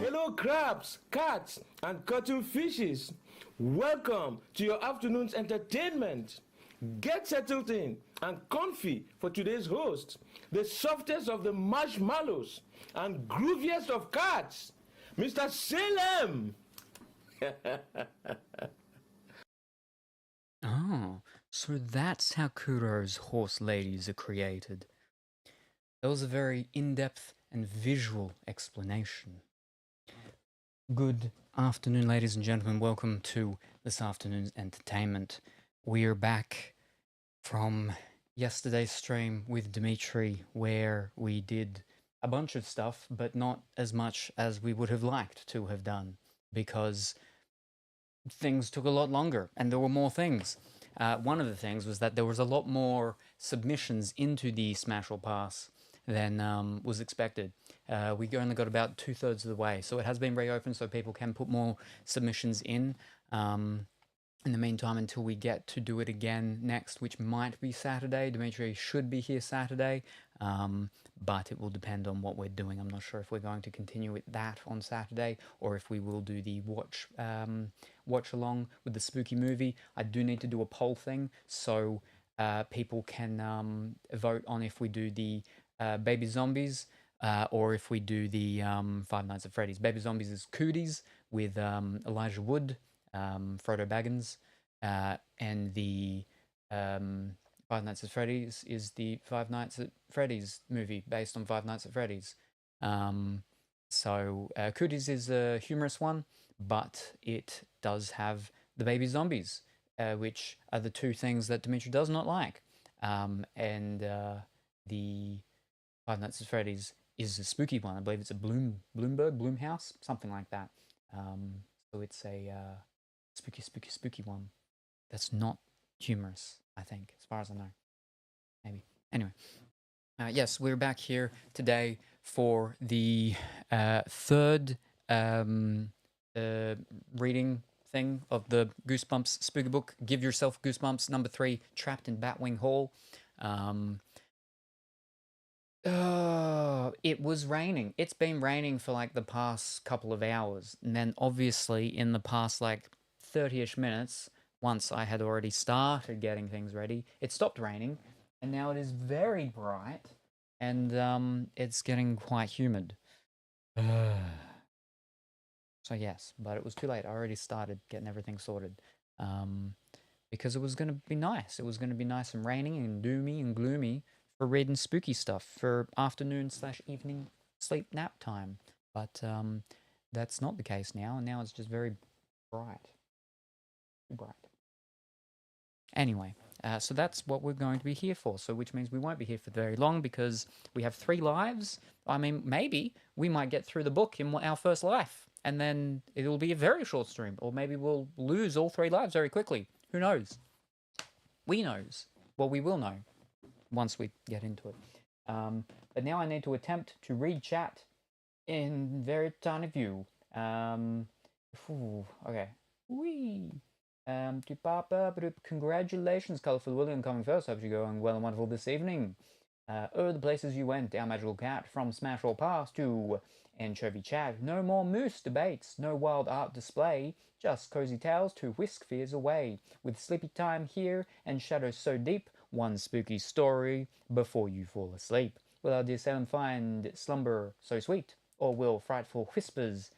Hello, crabs, cats, and cuttlefishes. Welcome to your afternoon's entertainment. Get settled in and comfy for today's host, the softest of the marshmallows and grooviest of cats, Mr. Salem. Oh, so that's how Kuro's horse ladies are created. That was a very in-depth and visual explanation. Good afternoon, ladies and gentlemen. Welcome to this afternoon's entertainment. We are back from yesterday's stream with Dimitri, where we did a bunch of stuff, but not as much as we would have liked to have done, because things took a lot longer and there were more things. One of the things was that there was a lot more submissions into the Smash or Pass than was expected. We only got about 2/3 of the way, so it has been reopened so people can put more submissions in the meantime, until we get to do it again next, which might be Saturday. Dimitri should be here Saturday, but it will depend on what we're doing. I'm not sure if we're going to continue with that on Saturday or if we will do the watch along with the spooky movie. I do need to do a poll thing so people can vote on if we do the Baby Zombies or if we do the Five Nights at Freddy's. Baby Zombies is Cooties with Elijah Wood, Frodo Baggins, and the Five Nights at Freddy's is the Five Nights at Freddy's movie based on Five Nights at Freddy's. So Cooties is a humorous one, but it does have the baby zombies, which are the two things that Dimitri does not like. And the Five Nights at Freddy's is a spooky one. I believe it's a Bloomhouse, something like that. So it's a spooky one that's not humorous, I think, as far as I know. Maybe. Anyway. Yes, we're back here today for the third reading thing of the Goosebumps spooky book, Give Yourself Goosebumps, number 3, Trapped in Batwing Hall. It was raining. It's been raining for like the past couple of hours. And then obviously in the past like 30-ish minutes, once I had already started getting things ready, it stopped raining. And now it is very bright. And it's getting quite humid. So yes, but it was too late. I already started getting everything sorted. Because it was going to be nice. It was going to be nice and raining and doomy and gloomy for reading spooky stuff for afternoon/evening sleep nap time. But that's not the case now, and now it's just very bright. Too bright. Anyway, so that's what we're going to be here for, so which means we won't be here for very long because we have 3 lives. I mean, maybe we might get through the book in our first life, and then it'll be a very short stream, or maybe we'll lose all 3 lives very quickly. Who knows? We knows. Well, we will know once we get into it. But now I need to attempt to read chat in very tiny view. Okay. Wee. Congratulations, Colourful William, coming first. Hope you're going well and wonderful this evening. The places you went, our magical cat, from Smash or Pass to Anchovy Chat. No more moose debates, no wild art display, just cozy tales to whisk fears away. With sleepy time here and shadows so deep, one spooky story before you fall asleep. Will our dear Salem find slumber so sweet, or will frightful whispers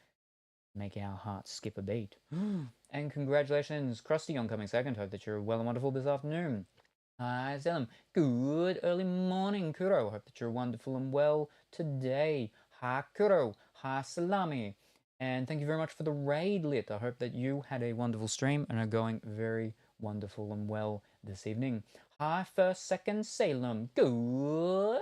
make our hearts skip a beat? And congratulations, Krusty, on coming second. Hope that you're well and wonderful this afternoon. Hi, Salem. Good early morning, Kuro. Hope that you're wonderful and well today. Hi, Kuro. Hi, Salami. And thank you very much for the raid lit. I hope that you had a wonderful stream and are going very wonderful and well this evening. Hi, first, second, Salem. Good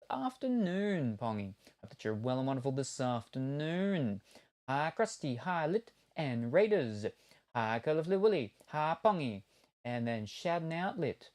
afternoon, Pongy. Hope that you're well and wonderful this afternoon. Hi, Krusty. Hi, Lit and Raiders. Hi, Colorfully Willy. Hi, Pongy. And then shouting out Lit.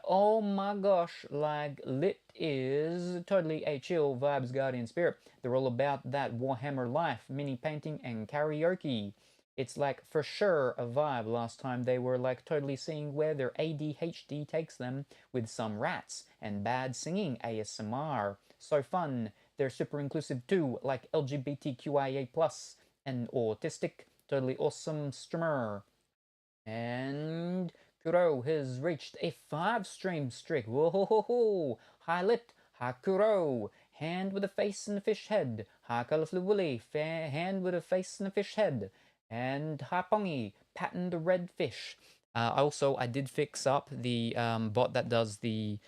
Oh my gosh, like Lit is totally a chill vibes guardian spirit. They're all about that Warhammer life, mini painting and karaoke. It's like for sure a vibe. Last time they were like totally seeing where their ADHD takes them with some rats and bad singing ASMR. So fun. they're super inclusive too, like LGBTQIA plus and autistic. Totally awesome streamer. And Kuro has reached a 5-stream streak. Whoa, high lit, hi Kuro. Hand with a face and a fish head. Hi Colorful Woolly, hand with a face and a fish head. And hi Pongy, patting the red fish. I did fix up the bot that does the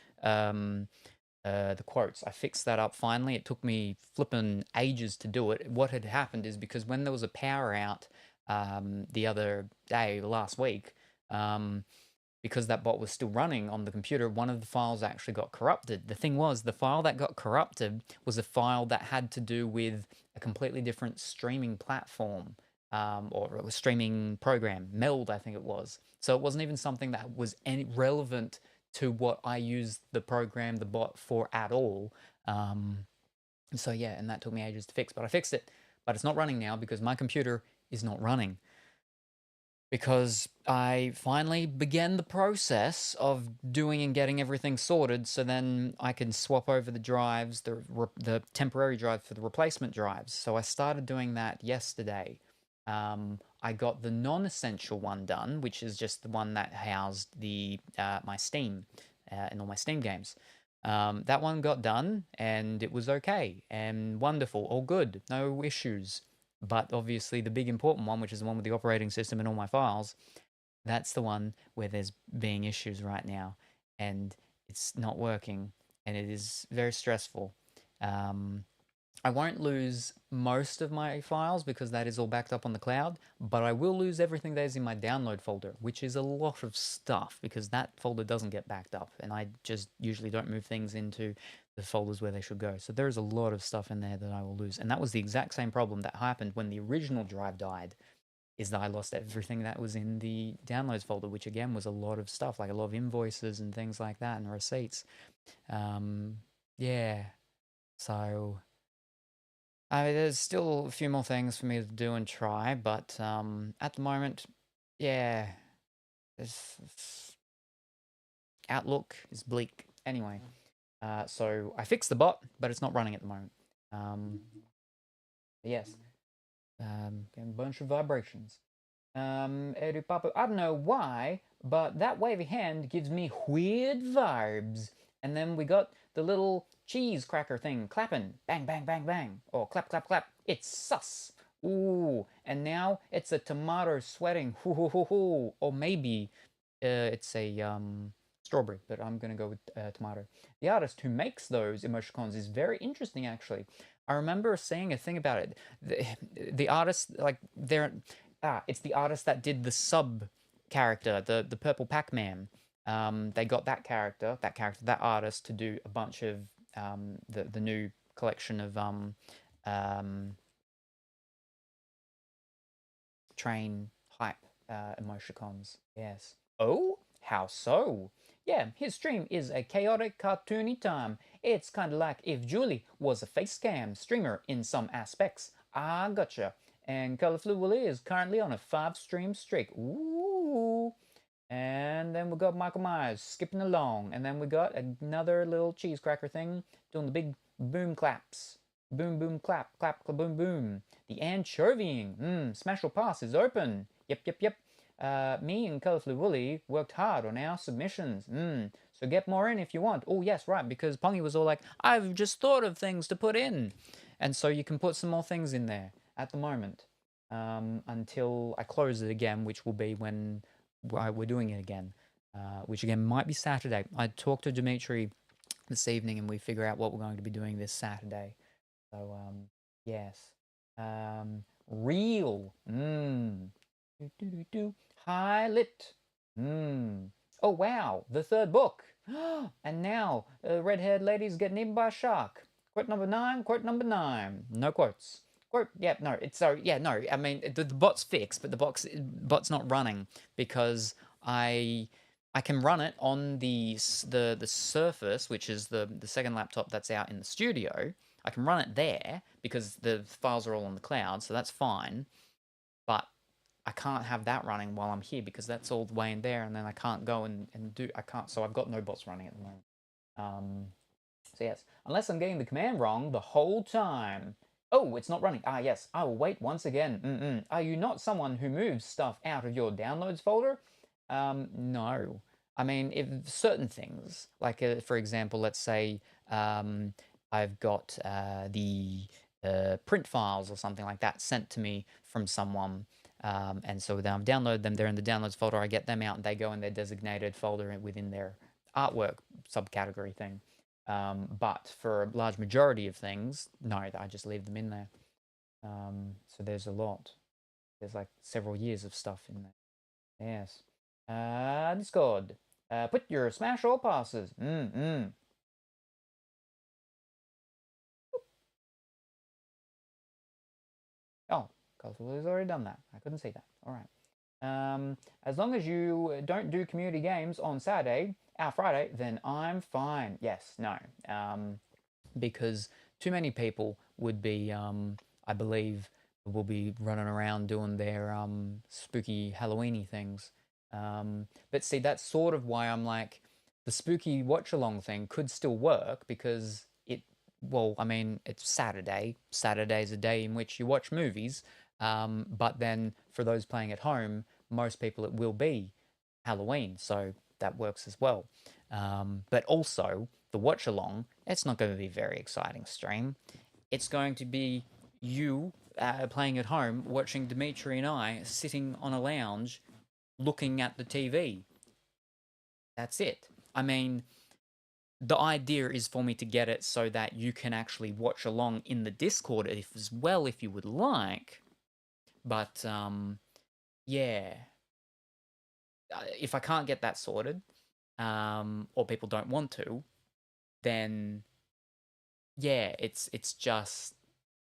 quotes. I fixed that up finally. It took me flippin' ages to do it. What had happened is because when there was a power out the other day, last week, because that bot was still running on the computer, one of the files actually got corrupted. The thing was, the file that got corrupted was a file that had to do with a completely different streaming platform, or a streaming program, Meld, I think it was. So it wasn't even something that was any relevant to what I used the program, the bot for at all. So yeah, and that took me ages to fix, but I fixed it. But it's not running now because my computer is not running. Because I finally began the process of doing and getting everything sorted, so then I can swap over the drives, the temporary drives for the replacement drives. So I started doing that yesterday. I got the non-essential one done, which is just the one that housed the my Steam and all my Steam games. That one got done, and it was okay and wonderful, all good, no issues. But obviously the big important one, which is the one with the operating system and all my files, that's the one where there's being issues right now, and it's not working, and it is very stressful. I won't lose most of my files because that is all backed up on the cloud, but I will lose everything that is in my download folder, which is a lot of stuff because that folder doesn't get backed up, and I just usually don't move things into the folders where they should go. So there's a lot of stuff in there that I will lose, and that was the exact same problem that happened when the original drive died, is that I lost everything that was in the downloads folder, which again was a lot of stuff, like a lot of invoices and things like that, and receipts. Yeah, so there's still a few more things for me to do and try, but at the moment, yeah, this outlook is bleak. Anyway, so I fixed the bot, but it's not running at the moment. Yes, getting a bunch of vibrations. I don't know why, but that wavy hand gives me weird vibes. And then we got the little cheese cracker thing clapping. Bang, bang, bang, bang. Or clap, clap, clap. It's sus. Ooh. And now it's a tomato sweating. Hoo, hoo, hoo, hoo. Or maybe it's a strawberry, but I'm going to go with tomato. The artist who makes those emoticons is very interesting, actually. I remember saying a thing about it. The artist, like, it's the artist that did the sub character, the purple Pac-Man. They got that artist to do a bunch of the new collection of train hype emoticons. Yes. Oh, how so? Yeah, his stream is a chaotic, cartoony time. It's kind of like if Julie was a face cam streamer in some aspects. Ah, gotcha. And Colorful Willy is currently on a 5-stream streak. Ooh. And then we got Michael Myers skipping along. And then we got another little cheese cracker thing doing the big boom claps. Boom, boom, clap, clap, clap, boom, boom. The anchovying. Smash or pass is open. Yep, yep, yep. Me and Colorfully Woolly worked hard on our submissions. So get more in if you want. Oh, yes, right, because Pongy was all like, I've just thought of things to put in. And so you can put some more things in there at the moment until I close it again, which will be when we're doing it again, which again might be Saturday. I talked to Dimitri this evening and we figure out what we're going to be doing this Saturday. So, yes. Real. High lit. Oh, wow. The third book. And now, red-haired lady's getting eaten by a shark. Quote number 9, quote number 9. No quotes. Quote, yeah, no, it's so, yeah, no, I mean, the bot's fixed, but the bot's not running because I can run it on the Surface, which is the second laptop that's out in the studio. I can run it there because the files are all on the cloud, so that's fine. But I can't have that running while I'm here because that's all the way in there, and then I can't go and do, I can't, so I've got no bots running at the moment. So yes, unless I'm getting the command wrong the whole time. Oh, it's not running. Ah, yes, I will wait once again. Are you not someone who moves stuff out of your downloads folder? No. I mean, if certain things, like for example, let's say I've got the print files or something like that sent to me from someone, and so then I've downloaded them. They're in the downloads folder. I get them out, and they go in their designated folder within their artwork subcategory thing. But for a large majority of things, no, I just leave them in there. So there's a lot. There's like several years of stuff in there. Yes. Discord. Put your smash all passes. Oh, Coswell has already done that. I couldn't see that. All right. As long as you don't do community games on Friday, then I'm fine. Yes, no. Because too many people would be, I believe, will be running around doing their spooky Halloweeny things. But see, that's sort of why I'm like, the spooky watch along thing could still work because well, I mean, it's Saturday. Saturday's a day in which you watch movies. But then for those playing at home, most people it will be Halloween, so that works as well. But also, the watch along, it's not going to be a very exciting stream. It's going to be you playing at home, watching Dimitri and I sitting on a lounge looking at the TV. That's it. I mean, the idea is for me to get it so that you can actually watch along in the Discord as well if you would like. But yeah, if I can't get that sorted, or people don't want to, then yeah, it's just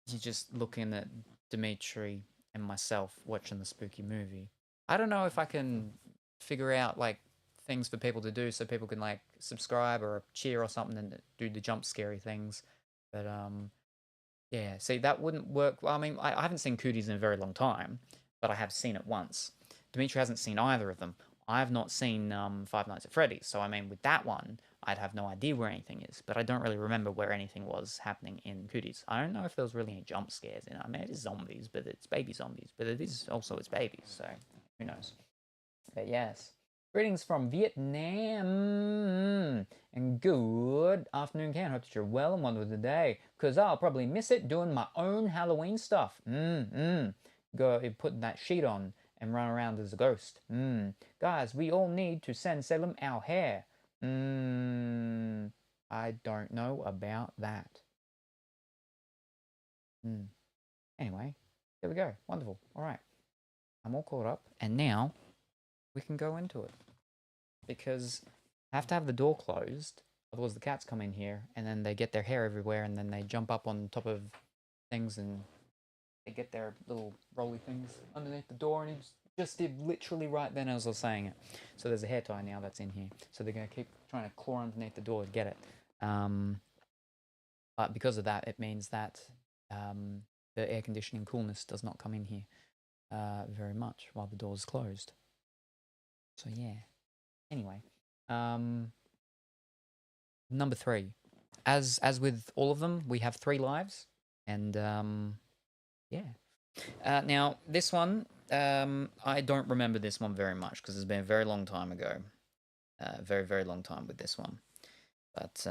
you're just looking at Dimitri and myself watching the spooky movie. I don't know if I can figure out like things for people to do so people can like subscribe or cheer or something and do the jump scary things. But yeah, see that wouldn't work. Well, I mean, I haven't seen Cooties in a very long time, but I have seen it once. Dimitri hasn't seen either of them. I have not seen Five Nights at Freddy's, so I mean, with that one, I'd have no idea where anything is, but I don't really remember where anything was happening in Cooties. I don't know if there was really any jump scares in it. I mean, it is zombies, but it's baby zombies, but it is also its babies, so who knows. But yes. Greetings from Vietnam, and good afternoon, Ken. Hope that you're well and wonderful today, because I'll probably miss it doing my own Halloween stuff. Go put that sheet on and run around as a ghost. Guys, we all need to send Salem our hair. I don't know about that. Anyway, there we go. Wonderful. All right. I'm all caught up, and now we can go into it. Because I have to have the door closed, otherwise the cats come in here, and then they get their hair everywhere, and then they jump up on top of things, and they get their little rolly things underneath the door, and he just did literally right then as I was saying it. So there's a hair tie now that's in here. So they're going to keep trying to claw underneath the door to get it. But because of that, it means that the air conditioning coolness does not come in here very much while the door is closed. So yeah. Anyway, number 3. As with all of them, we have 3 lives, and yeah. Now this one, I don't remember this one very much because it's been a very long time ago. Very, very long time with this one. But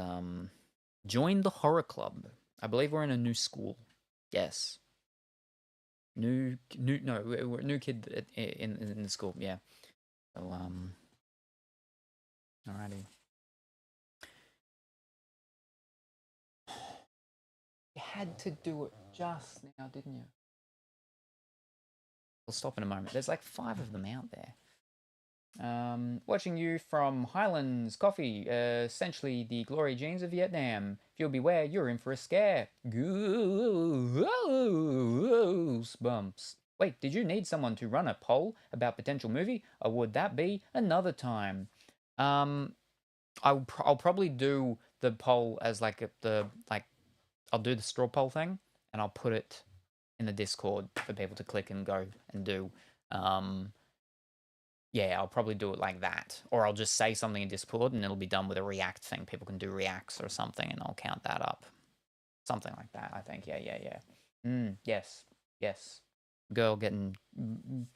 join the horror club. I believe we're in a new school. Yes. New kid in the school. Yeah. So alrighty. You had to do it just now, didn't you? We'll stop in a moment. There's like 5 of them out there. Watching you from Highlands Coffee, essentially the glory jeans of Vietnam. If you'll beware, you're in for a scare. Goosebumps. Wait, did you need someone to run a poll about potential movie, or would that be another time? I'll probably do the poll as like I'll do the straw poll thing, and I'll put it in the Discord for people to click and go and do. Yeah, I'll probably do it like that. Or I'll just say something in Discord and it'll be done with a react thing. People can do reacts or something and I'll count that up. Something like that, I think. Yeah. Yes. Yes. Girl getting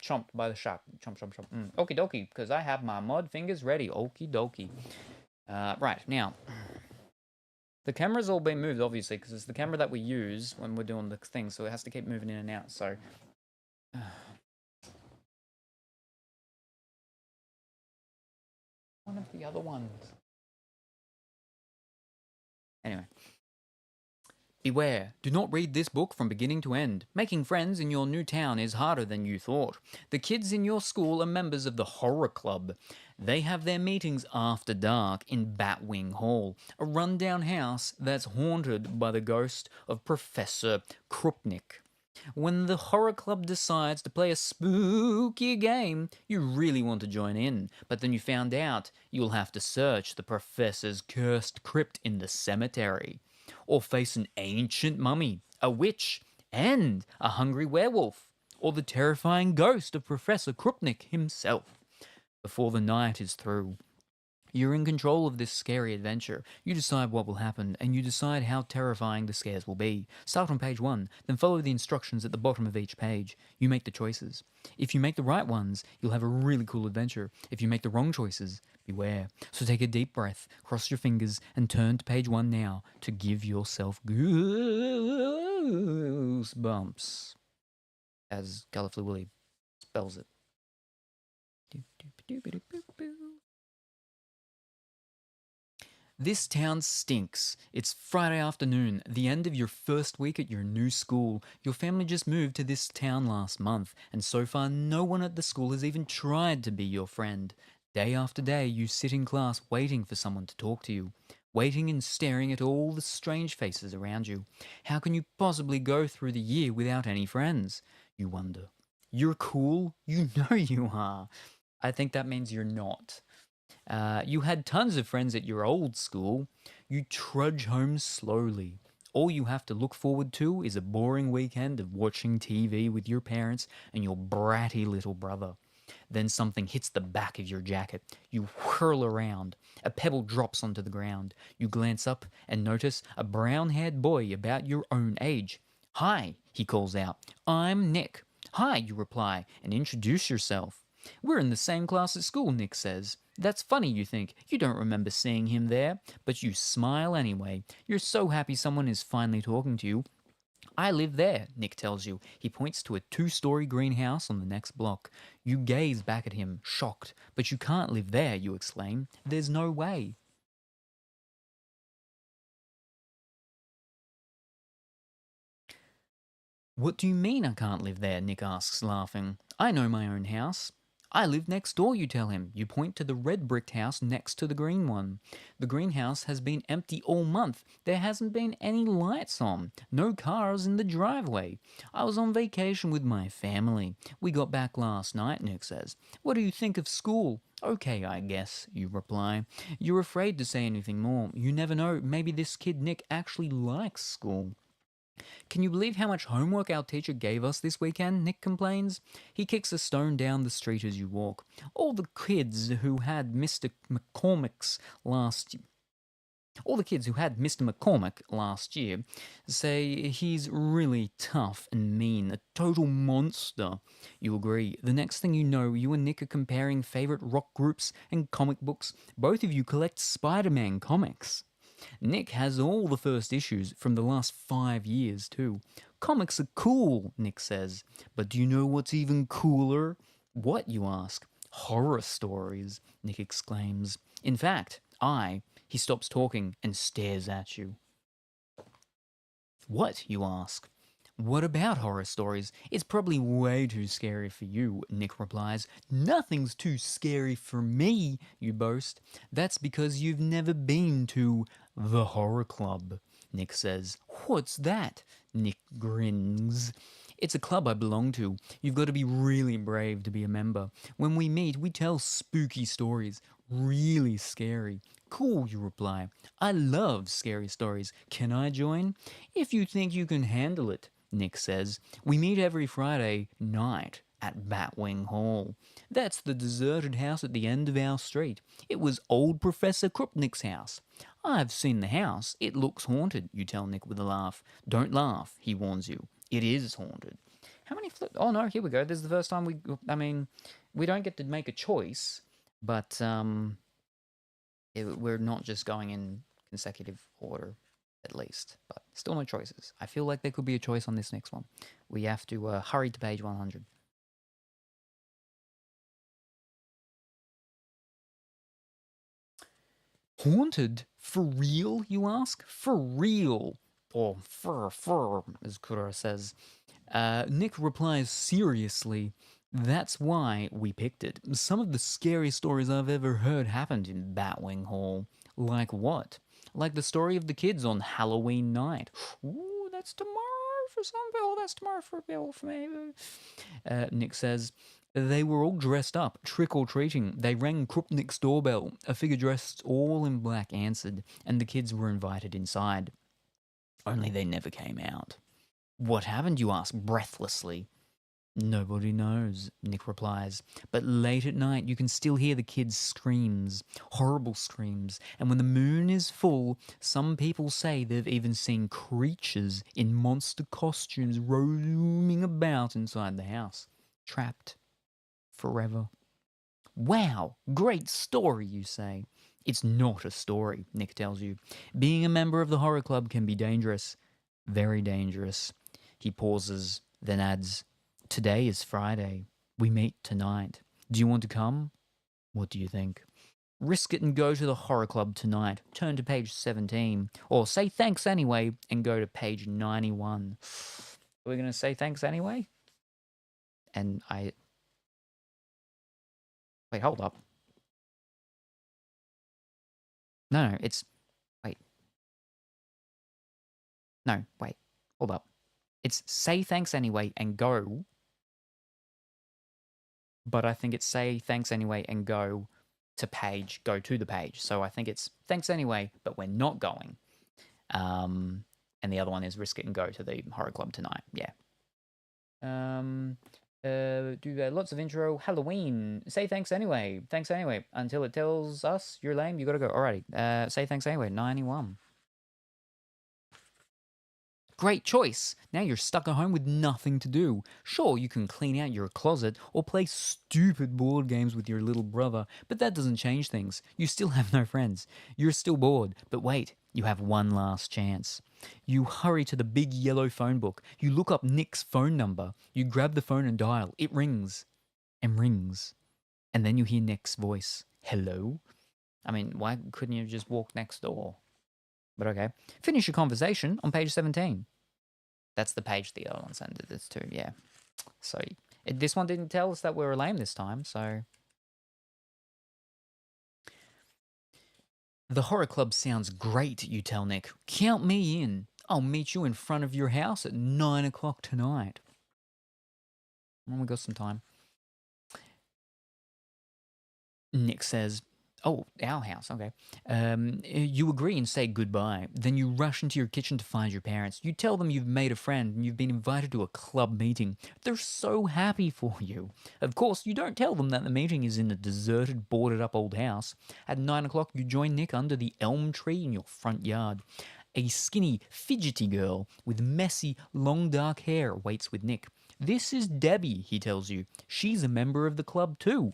chomped by the shark. Chomp, chomp, chomp. Okie dokie, because I have my mud fingers ready. Okie dokie. Right, now, the camera's all been moved, obviously, because it's the camera that we use when we're doing the thing, so it has to keep moving in and out, so... One of the other ones. Anyway. Beware, do not read this book from beginning to end. Making friends in your new town is harder than you thought. The kids in your school are members of the Horror Club. They have their meetings after dark in Batwing Hall, a rundown house that's haunted by the ghost of Professor Krupnik. When the Horror Club decides to play a spooky game, you really want to join in, but then you found out you'll have to search the professor's cursed crypt in the cemetery, or face an ancient mummy, a witch, and a hungry werewolf, or the terrifying ghost of Professor Krupnik himself. Before the night is through, you're in control of this scary adventure. You decide what will happen, and you decide how terrifying the scares will be. Start on page 1, then follow the instructions at the bottom of each page. You make the choices. If you make the right ones, you'll have a really cool adventure. If you make the wrong choices, beware. So take a deep breath, cross your fingers, and turn to page 1 now to give yourself goosebumps. As Gallifrey Willy spells it. This town stinks. It's Friday afternoon, the end of your first week at your new school. Your family just moved to this town last month, and so far no one at the school has even tried to be your friend. Day after day, you sit in class waiting for someone to talk to you, waiting and staring at all the strange faces around you. How can you possibly go through the year without any friends? You wonder. You're cool? You know you are. I think that means you're not. You had tons of friends at your old school. You trudge home slowly. All you have to look forward to is a boring weekend of watching TV with your parents and your bratty little brother. Then something hits the back of your jacket. You whirl around. A pebble drops onto the ground. You glance up and notice a brown-haired boy about your own age. "Hi," he calls out. "I'm Nick." "Hi," you reply, and introduce yourself. "We're in the same class at school," Nick says. That's funny, you think. You don't remember seeing him there, but you smile anyway. You're so happy someone is finally talking to you. "I live there," Nick tells you. He points to a 2-story greenhouse on the next block. You gaze back at him, shocked. "But you can't live there," you exclaim. "There's no way." "What do you mean I can't live there?" Nick asks, laughing. "I know my own house." "I live next door," you tell him. You point to the red bricked house next to the green one. "The greenhouse has been empty all month. There hasn't been any lights on. No cars in the driveway. I was on vacation with my family. We got back last night," Nick says. "What do you think of school?" "Okay, I guess," you reply. You're afraid to say anything more. You never know. Maybe this kid Nick actually likes school. "Can you believe how much homework our teacher gave us this weekend?" Nick complains. He kicks a stone down the street as you walk. All the kids who had Mr. McCormick last year say he's really tough and mean, a total monster. You agree. The next thing you know, you and Nick are comparing favorite rock groups and comic books. Both of you collect Spider-Man comics. Nick has all the first issues from the last 5 years, too. "Comics are cool," Nick says. "But do you know what's even cooler?" "What?" you ask. "Horror stories," Nick exclaims. "In fact, He stops talking and stares at you. "What?" you ask. "What about horror stories? It's probably way too scary for you," Nick replies. "Nothing's too scary for me," you boast. "That's because you've never been to the Horror Club," Nick says. "What's that?" Nick grins. "It's a club I belong to. You've got to be really brave to be a member. When we meet, we tell spooky stories. Really scary." "Cool," you reply. "I love scary stories. Can I join?" "If you think you can handle it," Nick says. "We meet every Friday night at Batwing Hall. That's the deserted house at the end of our street. It was old Professor Krupnik's house. I've seen the house. It looks haunted, you tell Nick with a laugh. Don't laugh, he warns you. It is haunted. How many Oh no, here we go. This is the first time we don't get to make a choice, but we're not just going in consecutive order, at least. But still no choices. I feel like there could be a choice on this next one. We have to hurry to page 100. Haunted? For real, you ask? For real. Or fur, as Kura says. Nick replies seriously, that's why we picked it. Some of the scariest stories I've ever heard happened in Batwing Hall. Like what? Like the story of the kids on Halloween night. Ooh, that's tomorrow for some people. That's tomorrow for people, for me. Nick says, they were all dressed up, trick-or-treating. They rang Krupnik's doorbell. A figure dressed all in black answered, and the kids were invited inside. Only they never came out. What happened, you ask breathlessly. Nobody knows, Nick replies. But late at night you can still hear the kids' screams, horrible screams, and when the moon is full, some people say they've even seen creatures in monster costumes roaming about inside the house, trapped forever. Wow, great story, you say. It's not a story, Nick tells you. Being a member of the horror club can be dangerous, very dangerous. He pauses, then adds, today is Friday. We meet tonight. Do you want to come? What do you think? Risk it and go to the horror club tonight. Turn to page 17. Or say thanks anyway and go to page 91. Are we going to say thanks anyway? And Wait, hold up. No, it's... Wait. No, wait. Hold up. It's say thanks anyway and go. But I think it's say thanks anyway and go to the page. So I think it's thanks anyway, but we're not going. And the other one is risk it and go to the horror club tonight. Yeah. Do lots of intro. Halloween. Say thanks anyway. Thanks anyway. Until it tells us you're lame, you gotta go. Alrighty. Say thanks anyway. 91. Great choice. Now you're stuck at home with nothing to do. Sure, you can clean out your closet or play stupid board games with your little brother, but that doesn't change things. You still have no friends. You're still bored. But wait, you have one last chance. You hurry to the big yellow phone book. You look up Nick's phone number. You grab the phone and dial. It rings and rings. And then you hear Nick's voice. Hello? I mean, why couldn't you just walk next door? But okay. Finish your conversation on page 17. That's the page the other one sent this to, yeah. So this one didn't tell us that we were lame this time, so... The horror club sounds great, you tell Nick. Count me in. I'll meet you in front of your house at 9 o'clock tonight. Well, we got some time. Nick says... Oh, our house, okay. You agree and say goodbye. Then you rush into your kitchen to find your parents. You tell them you've made a friend and you've been invited to a club meeting. They're so happy for you. Of course, you don't tell them that the meeting is in a deserted, boarded-up old house. At 9 o'clock, you join Nick under the elm tree in your front yard. A skinny, fidgety girl with messy, long dark hair waits with Nick. This is Debbie, he tells you. She's a member of the club too.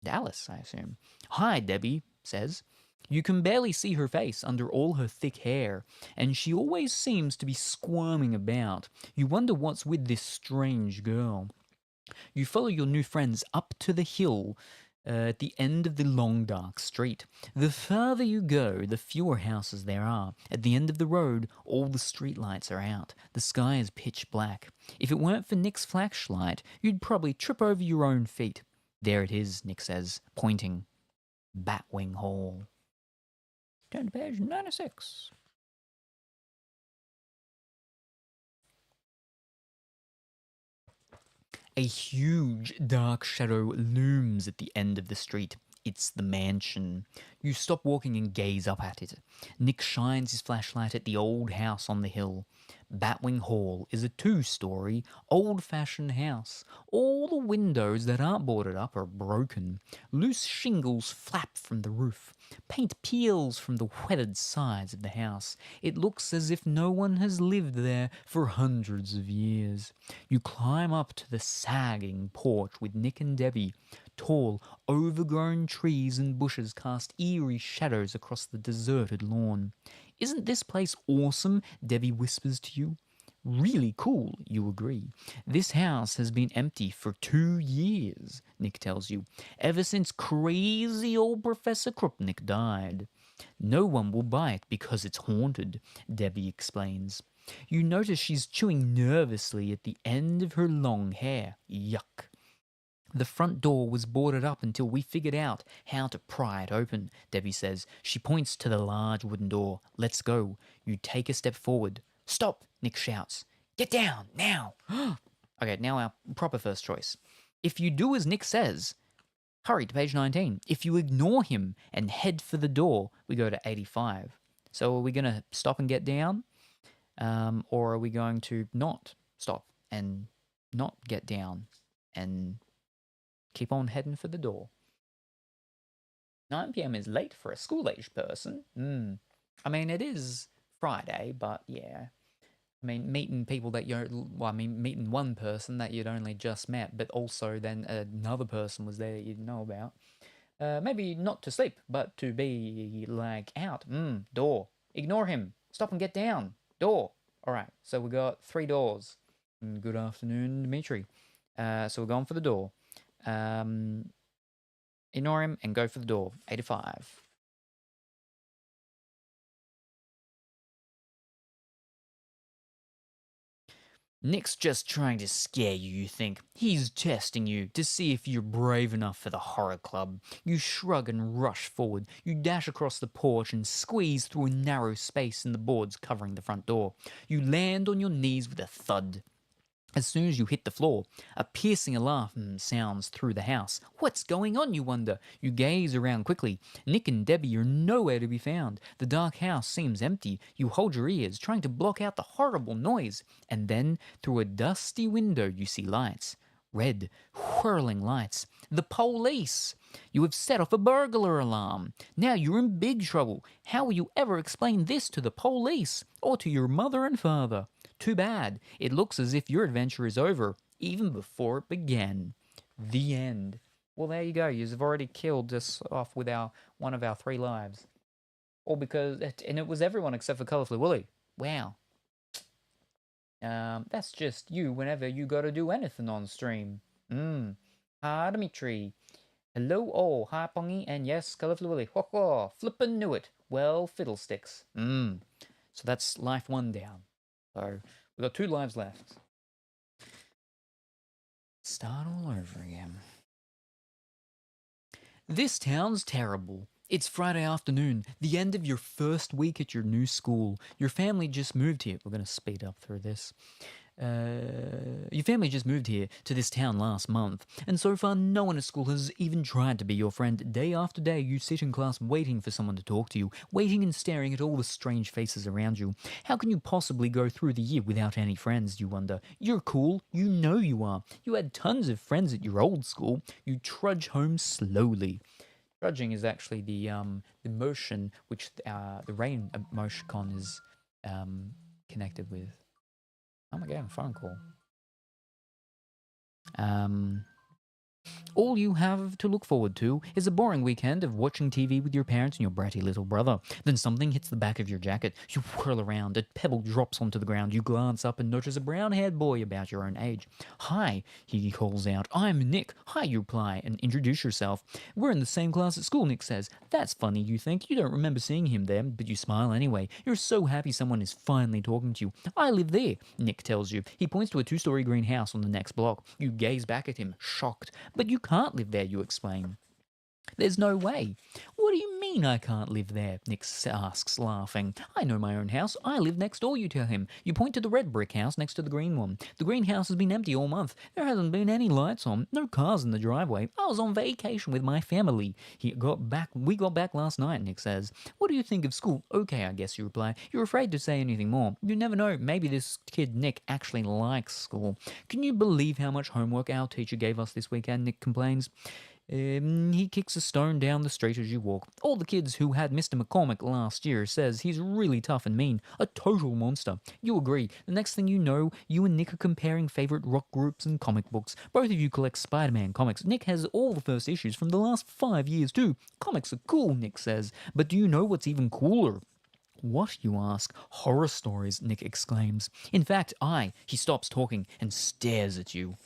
Dallas, I assume. Hi, Debbie says. You can barely see her face under all her thick hair, and she always seems to be squirming about. You wonder what's with this strange girl. You follow your new friends up to the hill at the end of the long, dark street. The further you go, the fewer houses there are. At the end of the road, all the streetlights are out. The sky is pitch black. If it weren't for Nick's flashlight, you'd probably trip over your own feet. There it is, Nick says, pointing. Batwing Hall. Turn to page 96. A huge dark shadow looms at the end of the street. It's the mansion. You stop walking and gaze up at it. Nick shines his flashlight at the old house on the hill. Batwing Hall is a two-story, old-fashioned house. All the windows that aren't boarded up are broken. Loose shingles flap from the roof. Paint peels from the weathered sides of the house. It looks as if no one has lived there for hundreds of years. You climb up to the sagging porch with Nick and Debbie. Tall, overgrown trees and bushes cast eerie shadows across the deserted lawn. "Isn't this place awesome?" Debbie whispers to you. "Really cool," you agree. "This house has been empty for 2 years," Nick tells you, "ever since crazy old Professor Krupnik died. No one will buy it because it's haunted," Debbie explains. You notice she's chewing nervously at the end of her long hair. Yuck. "The front door was boarded up until we figured out how to pry it open," Debbie says. She points to the large wooden door. "Let's go." You take a step forward. "Stop," Nick shouts. "Get down, now." Okay, now our proper first choice. If you do as Nick says, hurry to page 19. If you ignore him and head for the door, we go to 85. So are we going to stop and get down? Or are we going to not stop and not get down and keep on heading for the door? 9 p.m. is late for a school-aged person. I mean, it is Friday, but yeah. I mean, meeting people that meeting one person that you'd only just met, but also then another person was there that you didn't know about. Maybe not to sleep, but to be like out. Door. Ignore him. Stop and get down. Door. All right, so we got 3 doors. Good afternoon, Dimitri. So we're going for the door. Ignore him and go for the door. 85. Nick's just trying to scare you, you think. He's testing you to see if you're brave enough for the horror club. You shrug and rush forward. You dash across the porch and squeeze through a narrow space in the boards covering the front door. You land on your knees with a thud. As soon as you hit the floor, a piercing alarm sounds through the house. What's going on, you wonder? You gaze around quickly. Nick and Debbie are nowhere to be found. The dark house seems empty. You hold your ears, trying to block out the horrible noise. And then, through a dusty window, you see lights. Red, whirling lights. The police! You have set off a burglar alarm. Now you're in big trouble. How will you ever explain this to the police? Or to your mother and father? Too bad. It looks as if your adventure is over, even before it began. The end. Well, there you go. You've already killed us off with one of our 3 lives. All because... And it was everyone except for Colourfully Willy. Wow. That's just you whenever you got to do anything on stream. Hi, Dimitri. Hello all. Hi, Pongy. And yes, Colourfully Willy. Ho ho. Flippin' knew it. Well, fiddlesticks. So that's life 1 down. So we've got 2 lives left. Start all over again. This town's terrible. It's Friday afternoon, the end of your first week at your new school. Your family just moved here. We're going to speed up through this. Your family just moved here to this town last month, and so far no one at school has even tried to be your friend. Day after day, you sit in class waiting for someone to talk to you, waiting and staring at all the strange faces around you. How can you possibly go through the year without any friends, you wonder? You're cool. You know you are. You had tons of friends at your old school. You trudge home slowly. Trudging is actually the motion which the rain emoticon is connected with. Oh my god, a phone call. All you have to look forward to is a boring weekend of watching TV with your parents and your bratty little brother. Then something hits the back of your jacket. You whirl around. A pebble drops onto the ground. You glance up and notice a brown-haired boy about your own age. "Hi," he calls out. "I'm Nick." "Hi," you reply, and introduce yourself. "We're in the same class at school," Nick says. "That's funny, you think. You don't remember seeing him there, but you smile anyway. You're so happy someone is finally talking to you. "I live there," Nick tells you. He points to a 2-story green house on the next block. You gaze back at him, shocked. "But you can't live there," you explain. "There's no way." "What do you mean I can't live there? Nick asks, laughing. I know my own house. I live next door, you tell him. You point to the red brick house next to the green one. The green house has been empty all month. There hasn't been any lights on, no cars in the driveway. I was on vacation with my family. We got back last night, Nick says. What do you think of school? Okay, I guess, you reply. You're afraid to say anything more. You never know. Maybe this kid, Nick, actually likes school. Can you believe how much homework our teacher gave us this weekend? Nick complains. He kicks a stone down the street as you walk. All the kids who had Mr. McCormick last year says he's really tough and mean. A total monster. You agree. The next thing you know, you and Nick are comparing favourite rock groups and comic books. Both of you collect Spider-Man comics. Nick has all the first issues from the last 5 years too. Comics are cool, Nick says. But do you know what's even cooler? What, you ask? Horror stories, Nick exclaims. In fact, he stops talking and stares at you.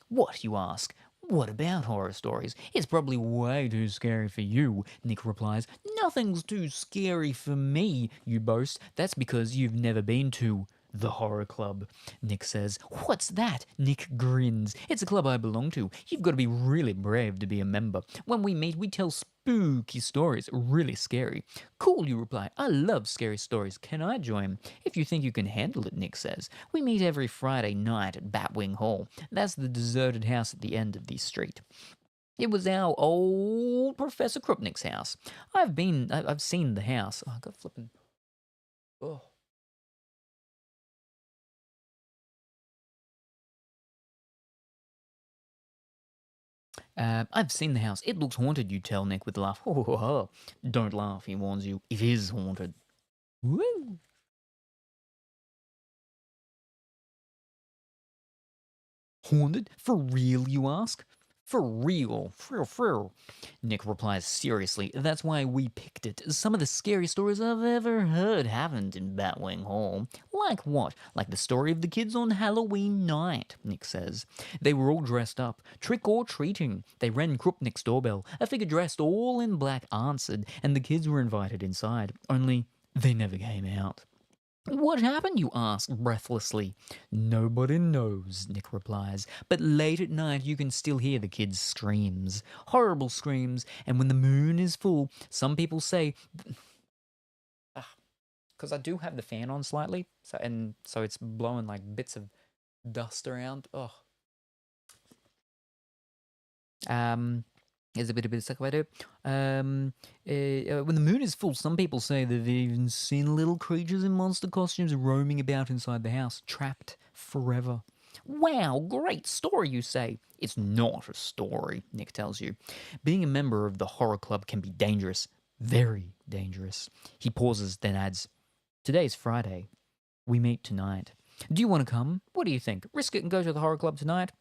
What, you ask? What about horror stories? It's probably way too scary for you, Nick replies. Nothing's too scary for me, you boast. That's because you've never been to the horror club, Nick says. What's that? Nick grins. It's a club I belong to. You've got to be really brave to be a member. When we meet, we tell spooky stories, really scary. Cool, you reply. I love scary stories. Can I join? If you think you can handle it, Nick says. We meet every Friday night at Batwing Hall. That's the deserted house at the end of the street. It was our old Professor Krupnik's house. I've seen the house. Oh, I got flipping. Oh. I've seen the house. It looks haunted, you tell Nick with a laugh. Don't laugh, he warns you. It is haunted. Woo! Haunted? For real, you ask? For real. Nick replies seriously. That's why we picked it. Some of the scariest stories I've ever heard happened in Batwing Hall. Like what? Like the story of the kids on Halloween night, Nick says. They were all dressed up, trick-or-treating. They rang Krupnik's doorbell. A figure dressed all in black answered, and the kids were invited inside. Only they never came out. What happened, you ask breathlessly. Nobody knows, Nick replies. But late at night you can still hear the kids' screams. Horrible screams. And when the moon is full, some people say... Because I do have the fan on slightly, so it's blowing like bits of dust around. There's a bit of stuff about it. When the moon is full, some people say they've even seen little creatures in monster costumes roaming about inside the house, trapped forever. Wow, great story, you say. It's not a story, Nick tells you. Being a member of the horror club can be dangerous. Very dangerous. He pauses, then adds, Today's Friday. We meet tonight. Do you want to come? What do you think? Risk it and go to the horror club tonight?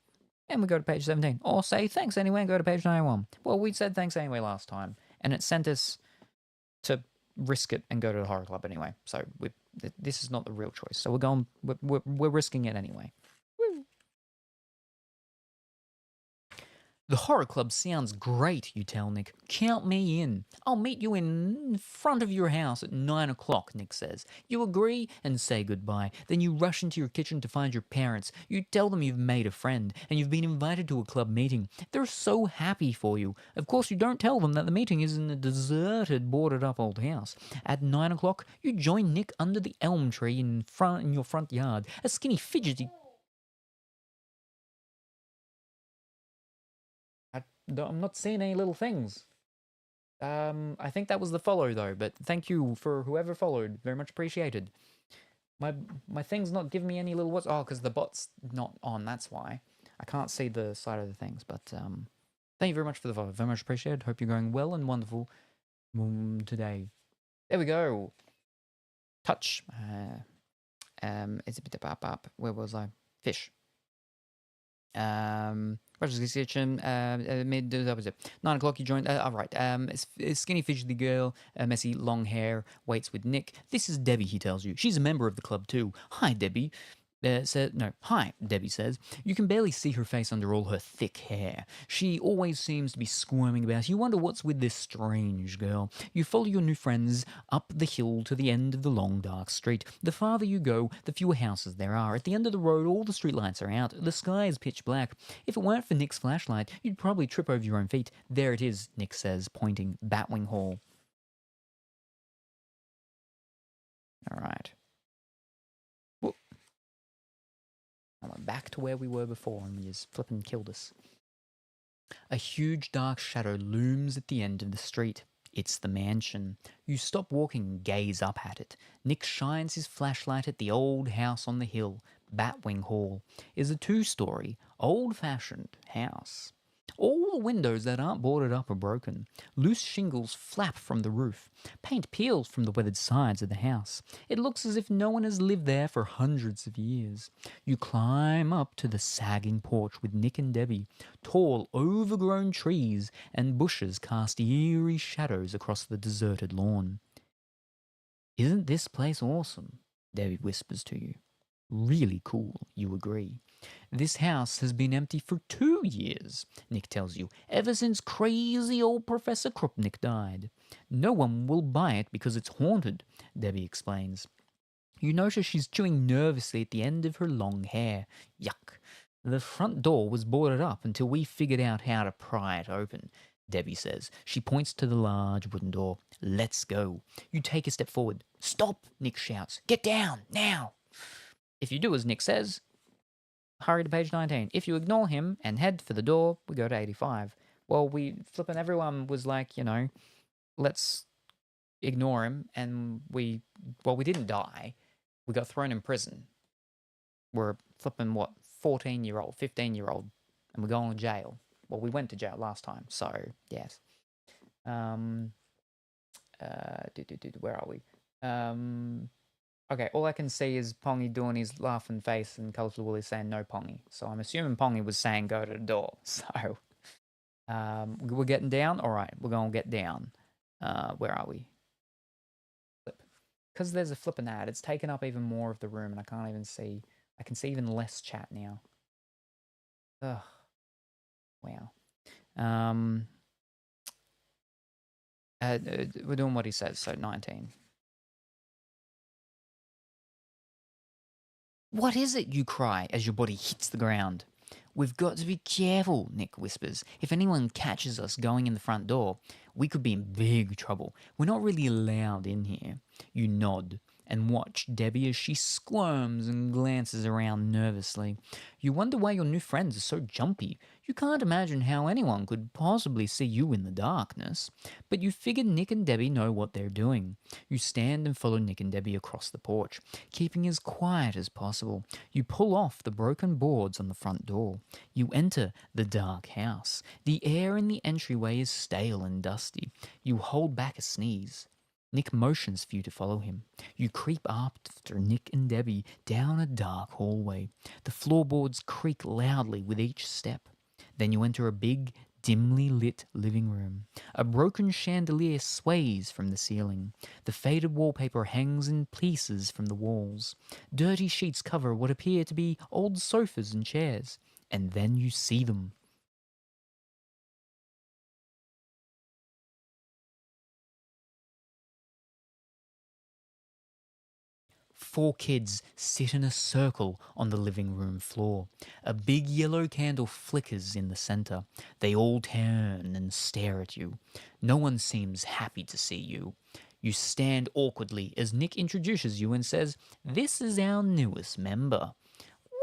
And we go to page 17. Or say thanks anyway and go to page 91. Well, we said thanks anyway last time. And it sent us to risk it and go to the horror club anyway. So this is not the real choice. So we're risking it anyway. Woo. The horror club sounds great, you tell Nick. Count me in. I'll meet you in front of your house at 9 o'clock, Nick says. You agree and say goodbye. Then you rush into your kitchen to find your parents. You tell them you've made a friend and you've been invited to a club meeting. They're so happy for you. Of course, you don't tell them that the meeting is in a deserted, boarded-up old house. At 9 o'clock, you join Nick under the elm tree in your front yard. A skinny, fidgety... I'm not seeing any little things. I think that was the follow though, but thank you for whoever followed. Very much appreciated. My thing's not giving me any little what's... Oh, because the bot's not on, that's why. I can't see the side of the things, but thank you very much for the follow. Very much appreciated. Hope you're going well and wonderful today. There we go. Touch. It's a bit up. Where was I? Fish. Roger's Kitchen, 9 o'clock you joined, alright, skinny fidgety girl, messy long hair, waits with Nick. This is Debbie, he tells you. She's a member of the club too. Hi, Debbie. Hi, Debbie says. You can barely see her face under all her thick hair. She always seems to be squirming about. You wonder what's with this strange girl. You follow your new friends up the hill to the end of the long, dark street. The farther you go, the fewer houses there are. At the end of the road, all the streetlights are out. The sky is pitch black. If it weren't for Nick's flashlight, you'd probably trip over your own feet. There it is, Nick says, pointing. Batwing Hall. All right. Whoop. I went back to where we were before and we just flipping killed us. A huge dark shadow looms at the end of the street. It's the mansion. You stop walking and gaze up at it. Nick shines his flashlight at the old house on the hill. Batwing Hall is a 2-story, old-fashioned house. All the windows that aren't boarded up are broken. Loose shingles flap from the roof. Paint peels from the weathered sides of the house. It looks as if no one has lived there for hundreds of years. You climb up to the sagging porch with Nick and Debbie. Tall, overgrown trees and bushes cast eerie shadows across the deserted lawn. "Isn't this place awesome?" Debbie whispers to you. "Really cool," you agree. "This house has been empty for 2 years," Nick tells you, "ever since crazy old Professor Krupnik died. No one will buy it because it's haunted," Debbie explains. You notice she's chewing nervously at the end of her long hair. Yuck. "The front door was boarded up until we figured out how to pry it open," Debbie says. She points to the large wooden door. "Let's go." You take a step forward. "Stop," Nick shouts. "Get down, now." If you do as Nick says, hurry to page 19. If you ignore him and head for the door, we go to 85. Well, everyone was like, let's ignore him, and we didn't die. We got thrown in prison. We're flipping 14-year-old, 15-year-old, and we're going to jail. Well, we went to jail last time, so yes. Where are we? Okay, all I can see is Pongy doing his laughing face and Colourful Willy saying no Pongy. So I'm assuming Pongy was saying go to the door. So we're getting down? All right, we're going to get down. Where are we? Flip. Because there's a flipping ad, it's taken up even more of the room and I can't even see. I can see even less chat now. Ugh. Wow. We're doing what he says, so 19. "What is it?" you cry as your body hits the ground. "We've got to be careful," Nick whispers. "If anyone catches us going in the front door, we could be in big trouble. We're not really allowed in here." You nod and watch Debbie as she squirms and glances around nervously. You wonder why your new friends are so jumpy. You can't imagine how anyone could possibly see you in the darkness. But you figure Nick and Debbie know what they're doing. You stand and follow Nick and Debbie across the porch, keeping as quiet as possible. You pull off the broken boards on the front door. You enter the dark house. The air in the entryway is stale and dusty. You hold back a sneeze. Nick motions for you to follow him. You creep after Nick and Debbie down a dark hallway. The floorboards creak loudly with each step. Then you enter a big, dimly lit living room. A broken chandelier sways from the ceiling. The faded wallpaper hangs in pieces from the walls. Dirty sheets cover what appear to be old sofas and chairs. And then you see them. Four kids sit in a circle on the living room floor. A big yellow candle flickers in the center. They all turn and stare at you. No one seems happy to see you. You stand awkwardly as Nick introduces you and says, "This is our newest member."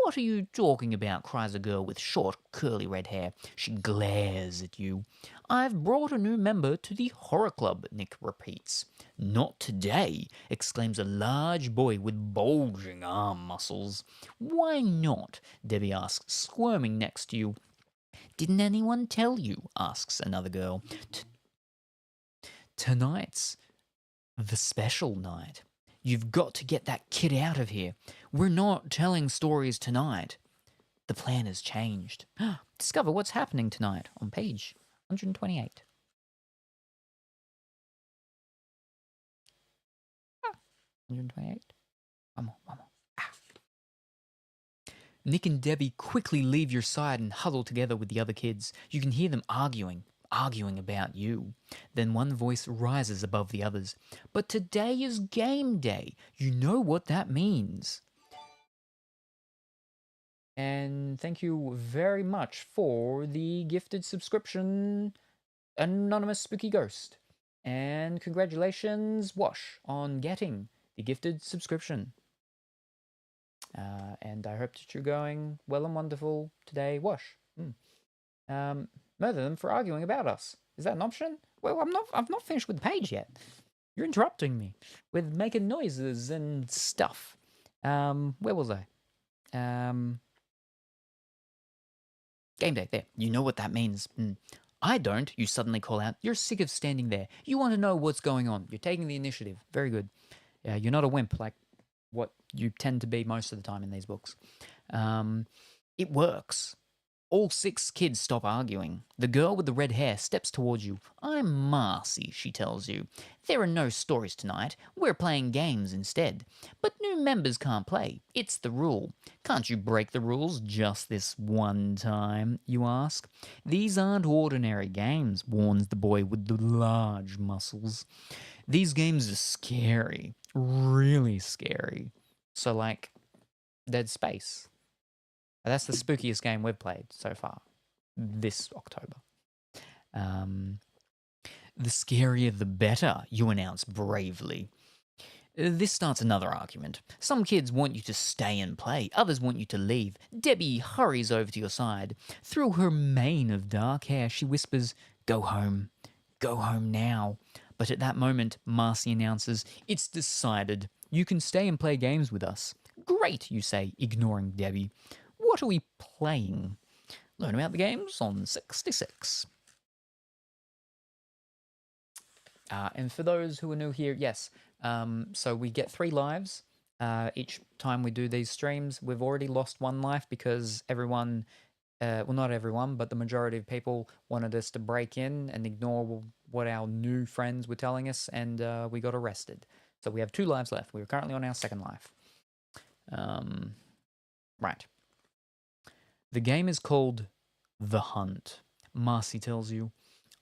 "What are you talking about?" cries a girl with short, curly red hair. She glares at you. "I've brought a new member to the horror club," Nick repeats. "Not today," exclaims a large boy with bulging arm muscles. "Why not?" Debbie asks, squirming next to you. "Didn't anyone tell you?" asks another girl. "Tonight's the special night. You've got to get that kid out of here. We're not telling stories tonight. The plan has changed." Discover what's happening tonight on page 128. 128. One more. Nick and Debbie quickly leave your side and huddle together with the other kids. You can hear them arguing about you. Then one voice rises above the others. "But today is game day. You know what that means." And thank you very much for the gifted subscription, Anonymous Spooky Ghost. And congratulations, Wash, on getting the gifted subscription. And I hope that you're going well and wonderful today. Wash. Murder them for arguing about us. Is that an option? Well, I've not finished with the page yet. You're interrupting me with making noises and stuff. Where was I? Game day. There. You know what that means. I don't. You suddenly call out. You're sick of standing there. You want to know what's going on. You're taking the initiative. Very good. You're not a wimp like what you tend to be most of the time in these books. It works. All 6 kids stop arguing. The girl with the red hair steps towards you. I'm Marcy, she tells you. There are no stories tonight. We're playing games instead. But new members can't play. It's the rule. Can't you break the rules just this one time, you ask? These aren't ordinary games, warns the boy with the large muscles. These games are scary. Really scary. So, like, Dead Space. That's the spookiest game we've played so far this October. The scarier the better, you announce bravely. This starts another argument. Some kids want you to stay and play, others want you to leave. Debbie hurries over to your side. Through her mane of dark hair, she whispers, "Go home. Go home now." But at that moment, Marcy announces, "It's decided. You can stay and play games with us." "Great," you say, ignoring Debbie. "What are we playing?" Learn about the games on 66. And for those who are new here, yes, so we get 3 lives each time we do these streams. We've already lost 1 life because everyone, well, not everyone, but the majority of people wanted us to break in and ignore what our new friends were telling us, and we got arrested. So we have 2 lives left. We're currently on our 2nd life. Right. The game is called The Hunt. Marcy tells you,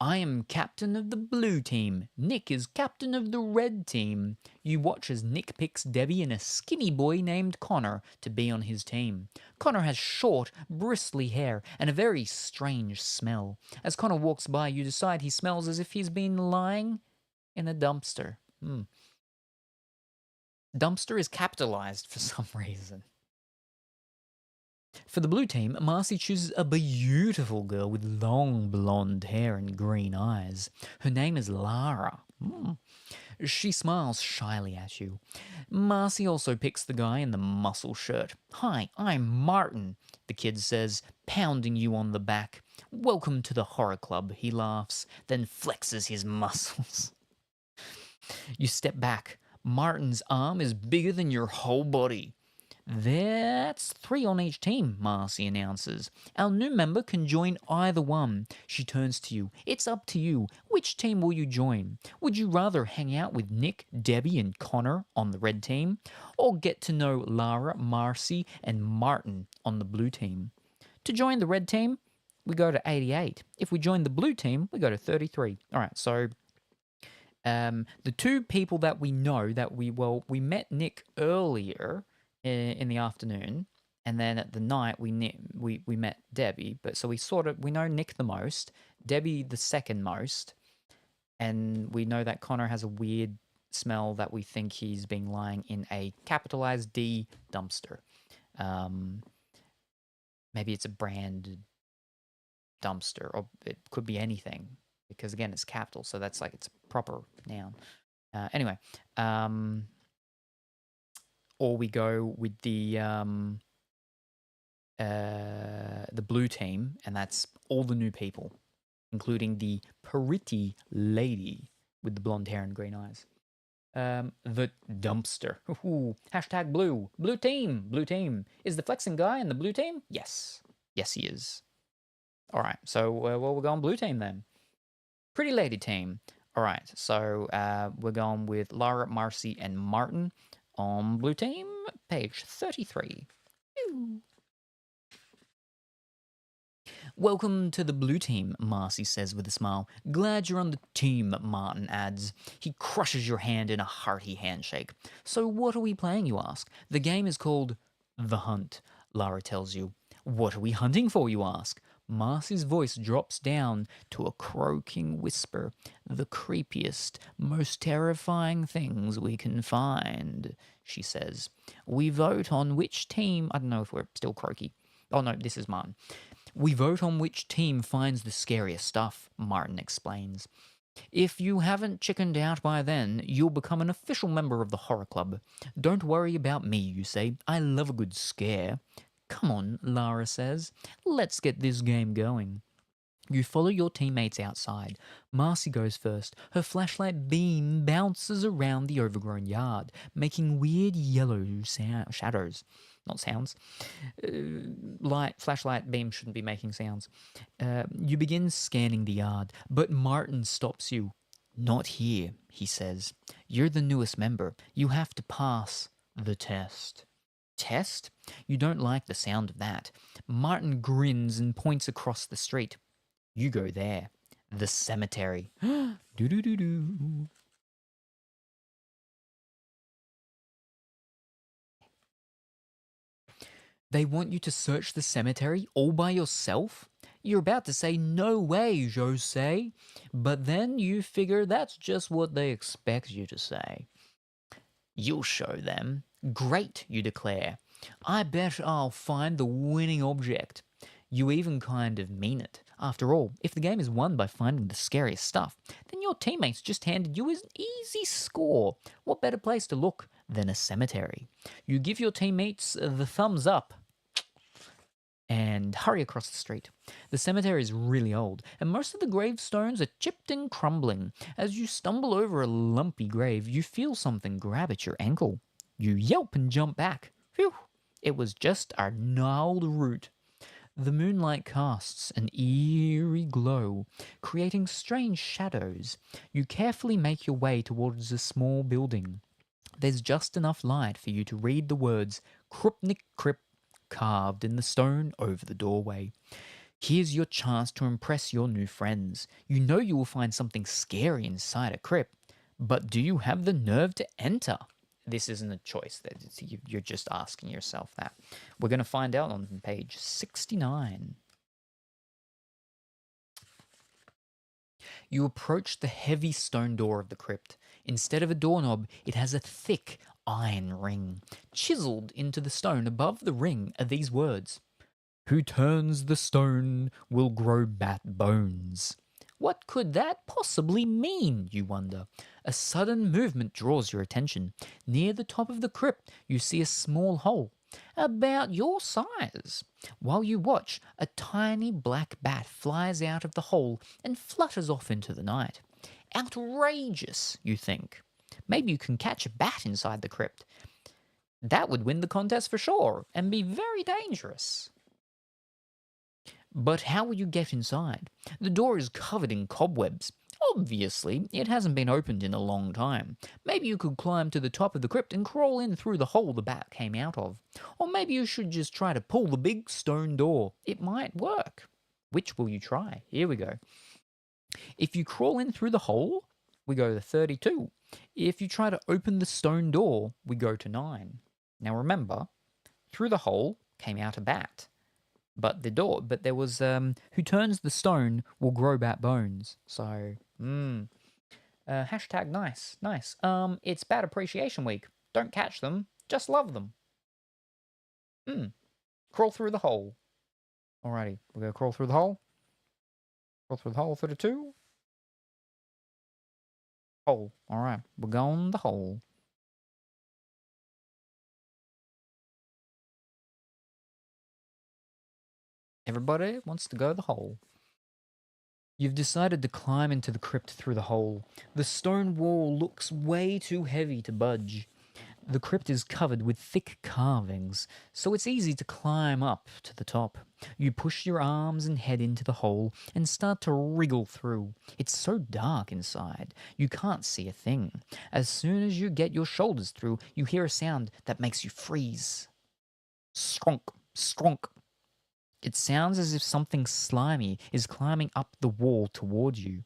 "I am captain of the blue team. Nick is captain of the red team." You watch as Nick picks Debbie and a skinny boy named Connor to be on his team. Connor has short, bristly hair and a very strange smell. As Connor walks by, you decide he smells as if he's been lying in a dumpster. Dumpster is capitalized for some reason. For the blue team, Marcy chooses a beautiful girl with long blonde hair and green eyes. Her name is Lara. She smiles shyly at you. Marcy also picks the guy in the muscle shirt. "Hi, I'm Martin," the kid says, pounding you on the back. "Welcome to the horror club," he laughs, then flexes his muscles. You step back. Martin's arm is bigger than your whole body. "That's 3 on each team," Marcy announces. "Our new member can join either one." She turns to you. "It's up to you. Which team will you join? Would you rather hang out with Nick, Debbie, and Connor on the red team, or get to know Lara, Marcy, and Martin on the blue team? To join the red team, we go to 88. If we join the blue team, we go to 33. All right, so the 2 people that we know that we met Nick earlier in the afternoon, and then at the night we met Debbie. But so we know Nick the most, Debbie the second most, and we know that Connor has a weird smell that we think he's been lying in a capitalized D dumpster. Maybe it's a branded dumpster, or it could be anything because again it's capital, so that's like it's a proper noun. Anyway. Or we go with the blue team, and that's all the new people, including the pretty lady with the blonde hair and green eyes. The dumpster. Ooh, hashtag blue. Blue team. Blue team. Is the flexing guy in the blue team? Yes. Yes, he is. All right. So we're going blue team then. Pretty lady team. All right. So we're going with Lara, Marcy, and Martin. On blue team, page 33. "Welcome to the blue team," Marcy says with a smile. "Glad you're on the team," Martin adds. He crushes your hand in a hearty handshake. "So what are we playing, you ask?" "The game is called The Hunt," Lara tells you. "What are we hunting for, you ask?" Marcy's voice drops down to a croaking whisper. The creepiest, most terrifying things we can find, she says. We vote on which team. I don't know if we're still croaky. Oh no, this is Martin. We vote on which team finds the scariest stuff, Martin explains. If you haven't chickened out by then, you'll become an official member of the horror club. Don't worry about me, you say. I love a good scare. Come on, Lara says. Let's get this game going. You follow your teammates outside. Marcy goes first. Her flashlight beam bounces around the overgrown yard, making weird yellow shadows. Not sounds. Flashlight beam shouldn't be making sounds. You begin scanning the yard, but Martin stops you. Not here, he says. You're the newest member. You have to pass the test. Test? You don't like the sound of that. Martin grins and points across the street. You go there. The cemetery. Do-do-do-do. They want you to search the cemetery all by yourself? You're about to say, no way, Jose. But then you figure that's just what they expect you to say. You'll show them. Great, you declare. I bet I'll find the winning object. You even kind of mean it. After all, if the game is won by finding the scariest stuff, then your teammates just handed you an easy score. What better place to look than a cemetery? You give your teammates the thumbs up and hurry across the street. The cemetery is really old, and most of the gravestones are chipped and crumbling. As you stumble over a lumpy grave, you feel something grab at your ankle. You yelp and jump back. Phew! It was just our gnarled root. The moonlight casts an eerie glow, creating strange shadows. You carefully make your way towards a small building. There's just enough light for you to read the words Krupnik Krip carved in the stone over the doorway. Here's your chance to impress your new friends. You know you will find something scary inside a crypt, but do you have the nerve to enter? This isn't a choice. You're just asking yourself that. We're going to find out on page 69. You approach the heavy stone door of the crypt. Instead of a doorknob, it has a thick iron ring. Chiseled into the stone above the ring are these words: Who turns the stone will grow bat bones. What could that possibly mean, you wonder? A sudden movement draws your attention. Near the top of the crypt, you see a small hole, about your size. While you watch, a tiny black bat flies out of the hole and flutters off into the night. Outrageous, you think. Maybe you can catch a bat inside the crypt. That would win the contest for sure and be very dangerous. But how will you get inside? The door is covered in cobwebs. Obviously, it hasn't been opened in a long time. Maybe you could climb to the top of the crypt and crawl in through the hole the bat came out of. Or maybe you should just try to pull the big stone door. It might work. Which will you try? Here we go. If you crawl in through the hole, we go to 32. If you try to open the stone door, we go to 9. Now remember, through the hole came out a bat. But there was, who turns the stone will grow bat bones. So, hashtag nice. It's Bat Appreciation Week. Don't catch them, just love them. Crawl through the hole. Alrighty, we're going to crawl through the hole. Crawl through the hole, 32. Hole. Alright, we're going the hole. Everybody wants to go the hole. You've decided to climb into the crypt through the hole. The stone wall looks way too heavy to budge. The crypt is covered with thick carvings, so it's easy to climb up to the top. You push your arms and head into the hole and start to wriggle through. It's so dark inside, you can't see a thing. As soon as you get your shoulders through, you hear a sound that makes you freeze. Skronk, skronk. It sounds as if something slimy is climbing up the wall towards you.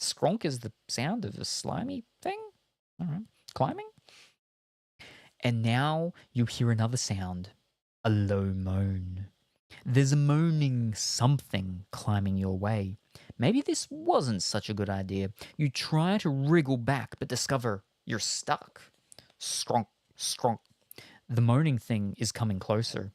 Skronk is the sound of a slimy thing? All right. Climbing? And now you hear another sound. A low moan. There's a moaning something climbing your way. Maybe this wasn't such a good idea. You try to wriggle back, but discover you're stuck. Skronk, skronk. The moaning thing is coming closer.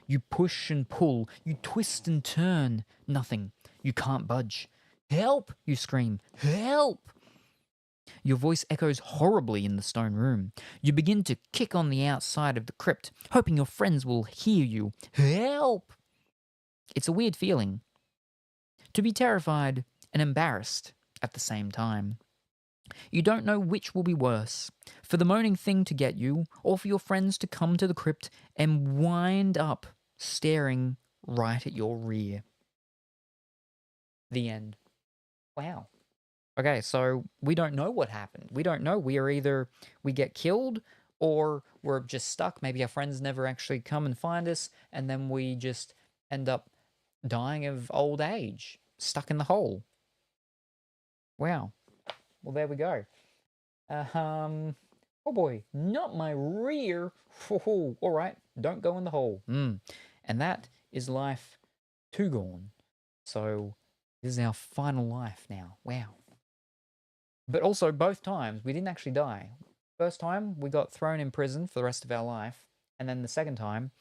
You push and pull, you twist and turn. Nothing. You can't budge. Help! You scream. Help! Your voice echoes horribly in the stone room. You begin to kick on the outside of the crypt, hoping your friends will hear you. Help! It's a weird feeling. To be terrified and embarrassed at the same time. You don't know which will be worse, for the moaning thing to get you, or for your friends to come to the crypt and wind up staring right at your rear. The end. Wow. Okay, so we don't know what happened. We don't know. We get killed or we're just stuck. Maybe our friends never actually come and find us, and then we just end up dying of old age, stuck in the hole. Wow. Well, there we go. Oh boy, not my rear. All right, don't go in the hole. And that is life 2 gone. So this is our final life now. Wow. But also, both times, we didn't actually die. First time, we got thrown in prison for the rest of our life. And then the second time,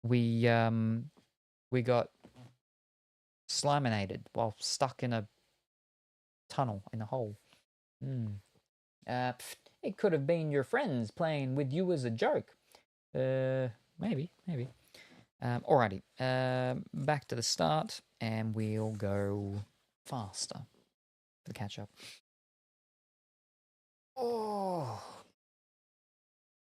we got sliminated while stuck in a tunnel, in a hole. It could have been your friends playing with you as a joke. Maybe. Alrighty, back to the start, and we'll go faster. The catch up. Oh,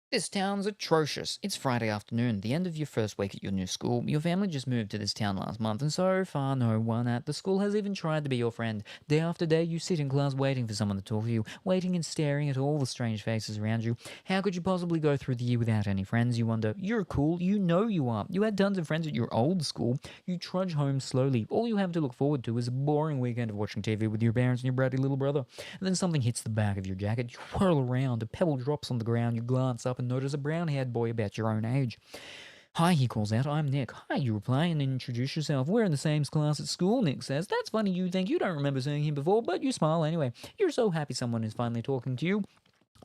this town's atrocious. It's Friday afternoon, the end of your first week at your new school. Your family just moved to this town last month, and so far no one at the school has even tried to be your friend. Day after day, you sit in class waiting for someone to talk to you, waiting and staring at all the strange faces around you. How could you possibly go through the year without any friends? You wonder. You're cool. You know you are. You had tons of friends at your old school. You trudge home slowly. All you have to look forward to is a boring weekend of watching TV with your parents and your bratty little brother. And then something hits the back of your jacket. You whirl around. A pebble drops on the ground. You glance up and notice a brown-haired boy about your own age. Hi, he calls out. I'm Nick. Hi, you reply and introduce yourself. We're in the same class at school, Nick says. That's funny you think you don't remember seeing him before, but you smile anyway. You're so happy someone is finally talking to you.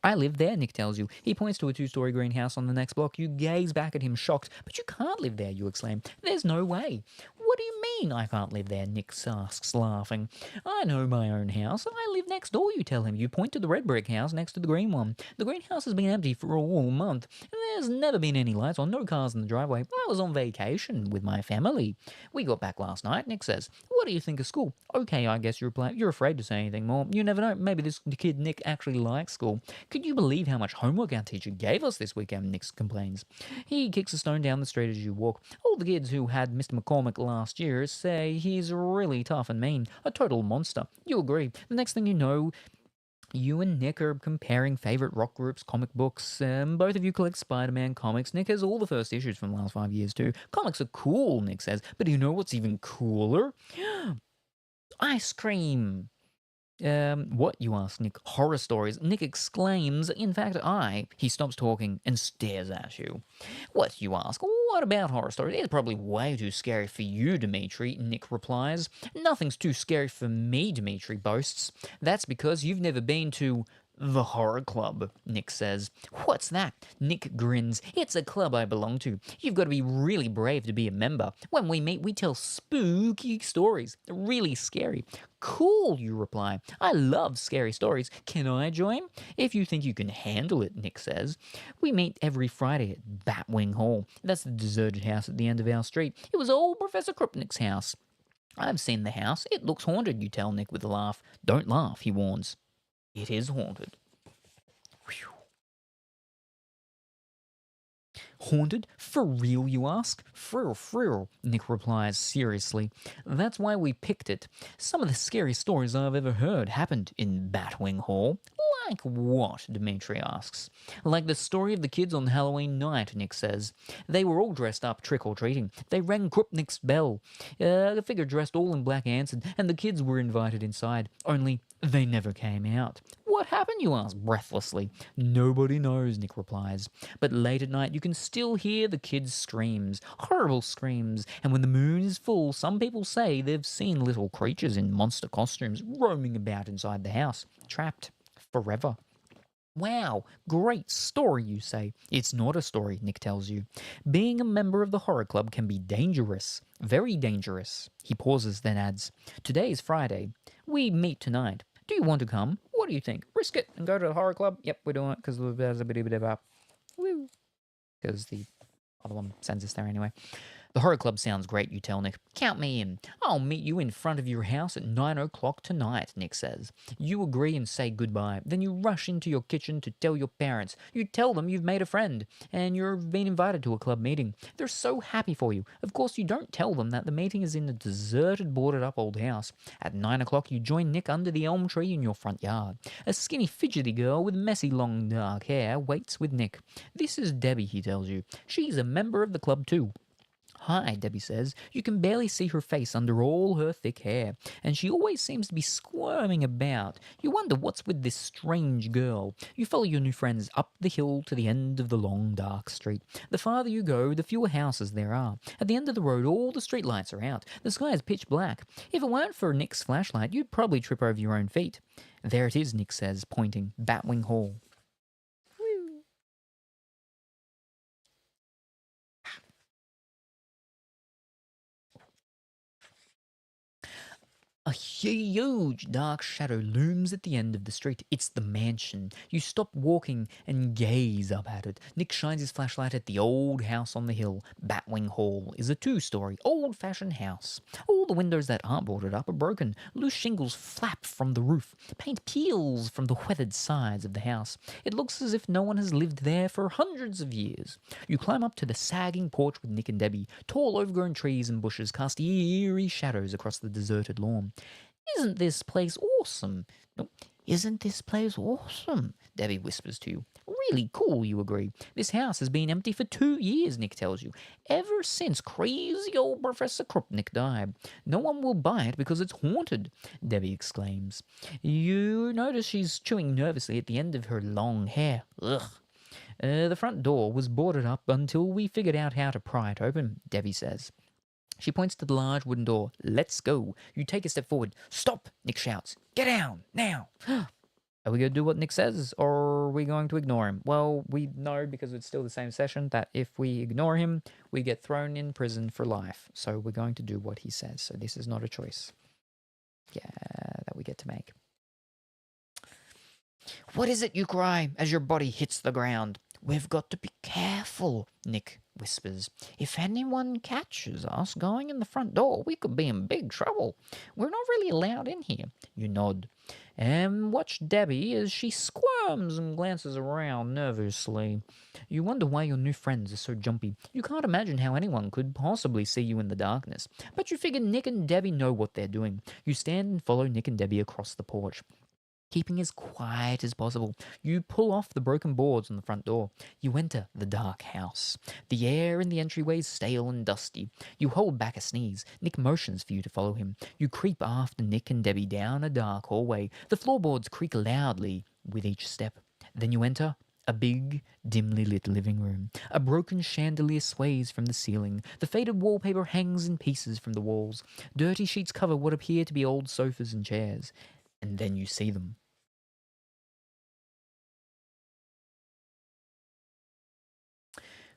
I live there, Nick tells you. He points to a 2-story greenhouse on the next block. You gaze back at him shocked. But you can't live there, you exclaim. There's no way. What do you mean I can't live there, Nick asks, laughing. I know my own house. I live next door, you tell him. You point to the red brick house next to the green one. The greenhouse has been empty for all month. There's never been any lights on, no cars in the driveway. I was on vacation with my family. We got back last night, Nick says. What do you think of school? Okay, I guess you reply. You're afraid to say anything more. You never know. Maybe this kid Nick actually likes school. Could you believe how much homework our teacher gave us this weekend? Nick complains. He kicks a stone down the street as you walk. All the kids who had Mr. McCormick last year say he's really tough and mean. A total monster. You agree. The next thing you know, you and Nick are comparing favorite rock groups, comic books. Both of you collect Spider-Man comics. Nick has all the first issues from the last 5 years too. Comics are cool, Nick says. But do you know what's even cooler? Ice cream. What, you ask Nick? Horror stories. Nick exclaims, in fact, He stops talking and stares at you. What, you ask? What about horror stories? It's probably way too scary for you, Dimitri, Nick replies. Nothing's too scary for me, Dimitri boasts. That's because you've never been to the Horror Club, Nick says. What's that? Nick grins. It's a club I belong to. You've got to be really brave to be a member. When we meet, we tell spooky stories. Really scary. Cool, you reply. I love scary stories. Can I join? If you think you can handle it, Nick says. We meet every Friday at Batwing Hall. That's the deserted house at the end of our street. It was old Professor Krupnik's house. I've seen the house. It looks haunted, you tell Nick with a laugh. Don't laugh, he warns. It is haunted. Whew. Haunted? For real, you ask? For real, Nick replies seriously. That's why we picked it. Some of the scariest stories I've ever heard happened in Batwing Hall. Like what? Dimitri asks. Like the story of the kids on Halloween night, Nick says. They were all dressed up trick-or-treating. They rang Krupnik's bell. The figure dressed all in black answered, and the kids were invited inside. Only they never came out. What happened, you ask breathlessly. Nobody knows, Nick replies. But late at night you can still hear the kids' screams. Horrible screams. And when the moon is full, some people say they've seen little creatures in monster costumes roaming about inside the house, trapped forever. Wow, great story, you say. It's not a story, Nick tells you. Being a member of the horror club can be dangerous. Very dangerous. He pauses, then adds, Today is Friday. We meet tonight. Do you want to come? What do you think? Risk it and go to the horror club? Yep, we're doing it because there's a bit of up. Woo. Because the other one sends us there anyway. The horror club sounds great, you tell Nick. Count me in. I'll meet you in front of your house at 9 o'clock tonight, Nick says. You agree and say goodbye. Then you rush into your kitchen to tell your parents. You tell them you've made a friend and you've been invited to a club meeting. They're so happy for you. Of course, you don't tell them that the meeting is in a deserted, boarded-up old house. At 9 o'clock, you join Nick under the elm tree in your front yard. A skinny, fidgety girl with messy, long, dark hair waits with Nick. This is Debbie, he tells you. She's a member of the club too. Hi, Debbie says. You can barely see her face under all her thick hair, and she always seems to be squirming about. You wonder what's with this strange girl. You follow your new friends up the hill to the end of the long, dark street. The farther you go, the fewer houses there are. At the end of the road, all the street lights are out. The sky is pitch black. If it weren't for Nick's flashlight, you'd probably trip over your own feet. There it is, Nick says, pointing. Batwing Hall. A huge dark shadow looms at the end of the street. It's the mansion. You stop walking and gaze up at it. Nick shines his flashlight at the old house on the hill. Batwing Hall is a 2-story, old-fashioned house. All the windows that aren't boarded up are broken. Loose shingles flap from the roof. Paint peels from the weathered sides of the house. It looks as if no one has lived there for hundreds of years. You climb up to the sagging porch with Nick and Debbie. Tall, overgrown trees and bushes cast eerie shadows across the deserted lawn. Isn't this place awesome? No, isn't this place awesome? Debbie whispers to you. Really cool, you agree. This house has been empty for 2 years, Nick tells you. Ever since crazy old Professor Krupnik died. No one will buy it because it's haunted, Debbie exclaims. You notice she's chewing nervously at the end of her long hair. Ugh. The front door was boarded up until we figured out how to pry it open, Debbie says. She points to the large wooden door. Let's go. You take a step forward. Stop, Nick shouts. Get down, now. Are we going to do what Nick says, or are we going to ignore him? Well, we know, because it's still the same session, that if we ignore him, we get thrown in prison for life. So we're going to do what he says. So this is not a choice. Yeah, that we get to make. What is it, you cry, as your body hits the ground? We've got to be careful, Nick whispers. If anyone catches us going in the front door, we could be in big trouble. We're not really allowed in here. You nod. And watch Debbie as she squirms and glances around nervously. You wonder why your new friends are so jumpy. You can't imagine how anyone could possibly see you in the darkness. But you figure Nick and Debbie know what they're doing. You stand and follow Nick and Debbie across the porch. Keeping as quiet as possible, you pull off the broken boards on the front door. You enter the dark house. The air in the entryway is stale and dusty. You hold back a sneeze. Nick motions for you to follow him. You creep after Nick and Debbie down a dark hallway. The floorboards creak loudly with each step. Then you enter a big, dimly lit living room. A broken chandelier sways from the ceiling. The faded wallpaper hangs in pieces from the walls. Dirty sheets cover what appear to be old sofas and chairs. And then you see them.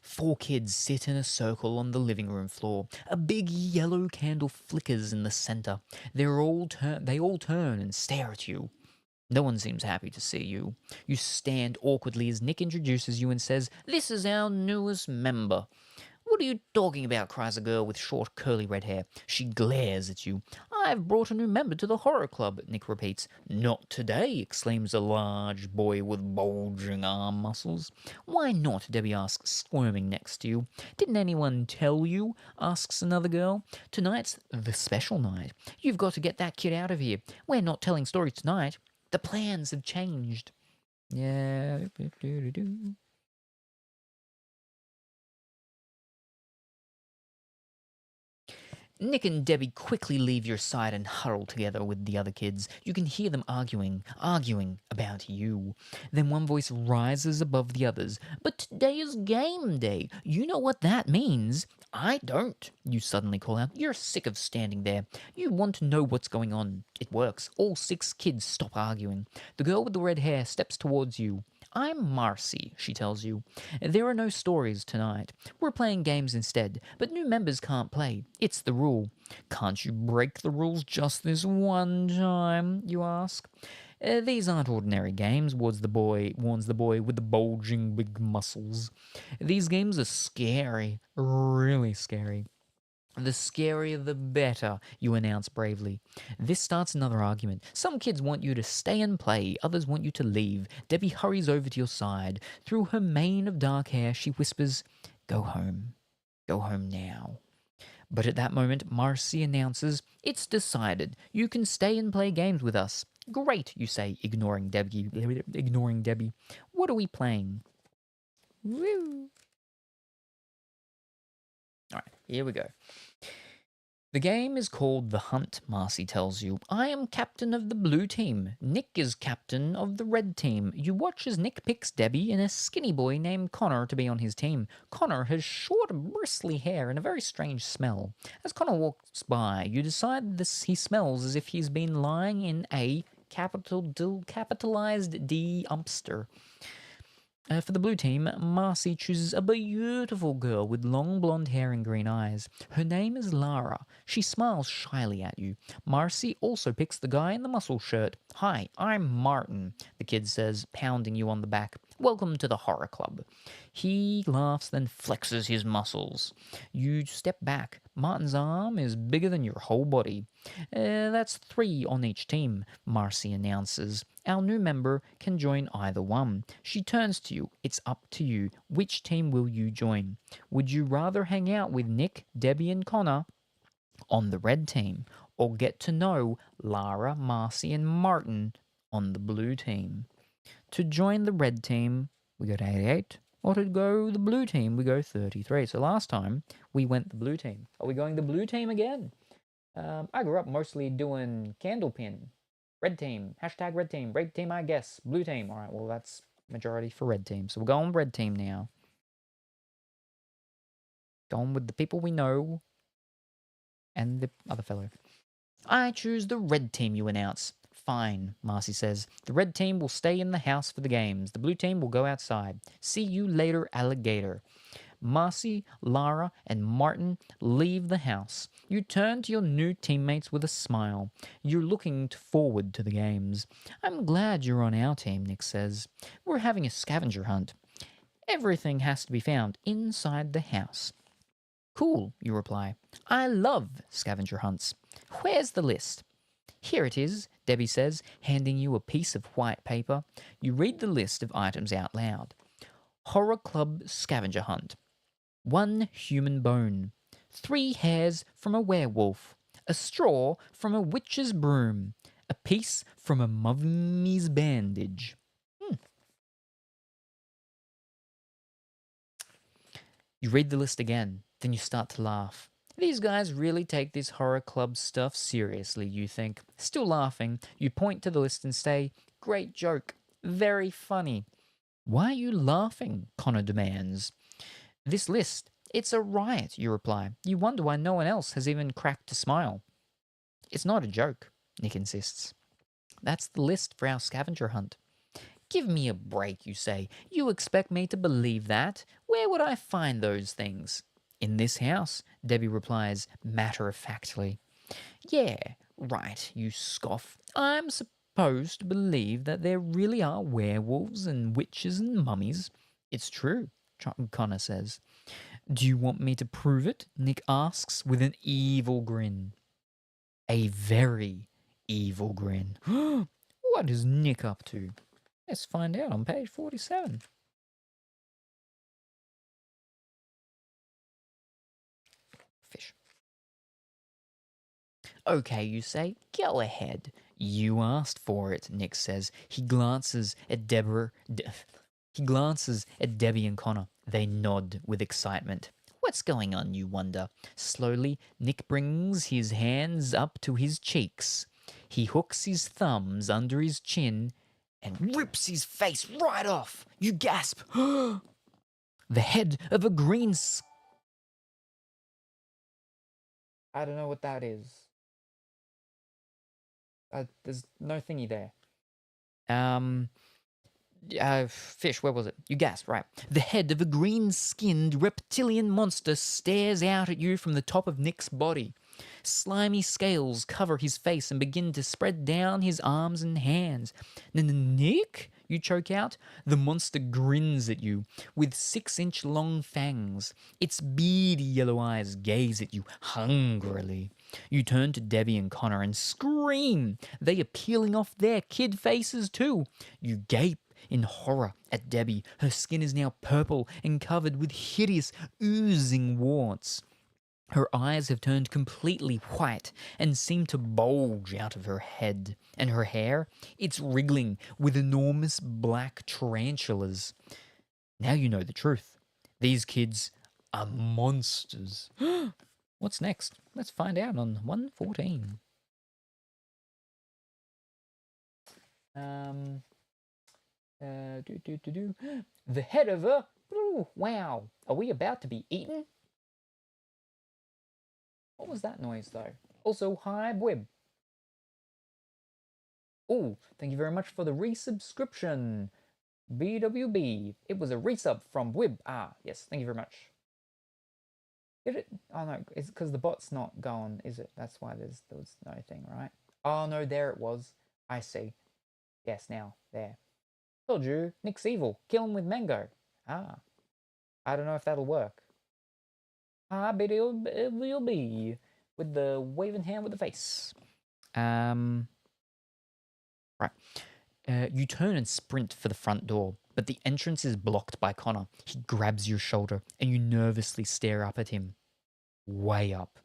4 kids sit in a circle on the living room floor. A big yellow candle flickers in the center. They all turn and stare at you. No one seems happy to see you. You stand awkwardly as Nick introduces you and says, "This is our newest member." "What are you talking about?" cries a girl with short, curly red hair. She glares at you. "I've brought a new member to the horror club," Nick repeats. "Not today," exclaims a large boy with bulging arm muscles. "Why not?" Debbie asks, squirming next to you. "Didn't anyone tell you?" asks another girl. "Tonight's the special night. You've got to get that kid out of here. We're not telling stories tonight. The plans have changed." Yeah. Nick and Debbie quickly leave your side and huddle together with the other kids. You can hear them arguing about you. Then one voice rises above the others. But today is game day. You know what that means. I don't, you suddenly call out. You're sick of standing there. You want to know what's going on. It works. All 6 kids stop arguing. The girl with the red hair steps towards you. I'm Marcy, she tells you. There are no stories tonight. We're playing games instead, but new members can't play. It's the rule. Can't you break the rules just this one time, you ask? These aren't ordinary games, warns the boy with the bulging big muscles. These games are scary, really scary. The scarier the better, you announce bravely. This starts another argument. Some kids want you to stay and play, others want you to leave. Debbie hurries over to your side. Through her mane of dark hair, she whispers, Go home. Go home now. But at that moment, Marcy announces, It's decided. You can stay and play games with us. Great, you say, ignoring Debbie. What are we playing? Woo. All right, here we go. The game is called The Hunt, Marcy tells you. I am captain of the blue team. Nick is captain of the red team. You watch as Nick picks Debbie and a skinny boy named Connor to be on his team. Connor has short, bristly hair and a very strange smell. As Connor walks by, you decide he smells as if he's been lying in a capitalized D dumpster. For the blue team, Marcy chooses a beautiful girl with long blonde hair and green eyes. Her name is Lara. She smiles shyly at you. Marcy also picks the guy in the muscle shirt. Hi, I'm Martin, the kid says, pounding you on the back. Welcome to the horror club. He laughs, then flexes his muscles. You step back. Martin's arm is bigger than your whole body. That's 3 on each team, Marcy announces. Our new member can join either one. She turns to you. It's up to you. Which team will you join? Would you rather hang out with Nick, Debbie, and Connor on the red team, or get to know Lara, Marcy, and Martin on the blue team? To join the red team, we got 88. Or to go the blue team, we go 33. So last time, we went the blue team. Are we going the blue team again? I grew up mostly doing candlepin. Red team. Hashtag red team. Red team, I guess. Blue team. All right, well, that's majority for red team. So we're going red team now. Going with the people we know and the other fellow. I choose the red team, you announce. Fine, Marcy says. The red team will stay in the house for the games. The blue team will go outside. See you later, alligator. Marcy, Lara, and Martin leave the house. You turn to your new teammates with a smile. You're looking forward to the games. I'm glad you're on our team, Nick says. We're having a scavenger hunt. Everything has to be found inside the house. Cool, you reply. I love scavenger hunts. Where's the list? Here it is, Debbie says, handing you a piece of white paper. You read the list of items out loud. Horror Club Scavenger Hunt. 1 human bone. 3 hairs from a werewolf. A straw from a witch's broom. A piece from a mummy's bandage. You read the list again, then you start to laugh. These guys really take this horror club stuff seriously, you think. Still laughing, you point to the list and say, Great joke. Very funny. Why are you laughing? Connor demands. This list, it's a riot, you reply. You wonder why no one else has even cracked a smile. It's not a joke, Nick insists. That's the list for our scavenger hunt. Give me a break, you say. You expect me to believe that? Where would I find those things? In this house, Debbie replies matter-of-factly. Yeah, right, you scoff. I'm supposed to believe that there really are werewolves and witches and mummies. It's true, Connor says. Do you want me to prove it? Nick asks with an evil grin. A very evil grin. What is Nick up to? Let's find out on page 47. Fish. Okay, you say, go ahead. You asked for it, Nick says. He glances at Debbie and Connor. They nod with excitement. What's going on, you wonder? Slowly, Nick brings his hands up to his cheeks. He hooks his thumbs under his chin and rips his face right off. You gasp. The head of a green... I don't know what that is. There's no thingy there. Fish, where was it? You gasped, right. The head of a green-skinned reptilian monster stares out at you from the top of Nick's body. Slimy scales cover his face and begin to spread down his arms and hands. Nick? You choke out. The monster grins at you with 6-inch long fangs. Its beady yellow eyes gaze at you hungrily. You turn to Debbie and Connor and scream. They are peeling off their kid faces too. You gape in horror at Debbie. Her skin is now purple and covered with hideous, oozing warts. Her eyes have turned completely white and seem to bulge out of her head. And her hair, it's wriggling with enormous black tarantulas. Now you know the truth. These kids are monsters. What's next? Let's find out on 114. The head of a... Ooh, wow. Are we about to be eaten? What was that noise, though? Also, hi, Bwib. Oh, thank you very much for the resubscription. BWB. It was a resub from Bwib. Ah, yes, thank you very much. Did it? Oh, no, it's because the bot's not gone, is it? That's why there was no thing, right? Oh, no, there it was. I see. Yes, now, there. Told you, Nick's evil. Kill him with mango. Ah. I don't know if that'll work. I bet it will be. With the waving hand with the face. Right. You turn and sprint for the front door, but the entrance is blocked by Connor. He grabs your shoulder, and you nervously stare up at him. Way up.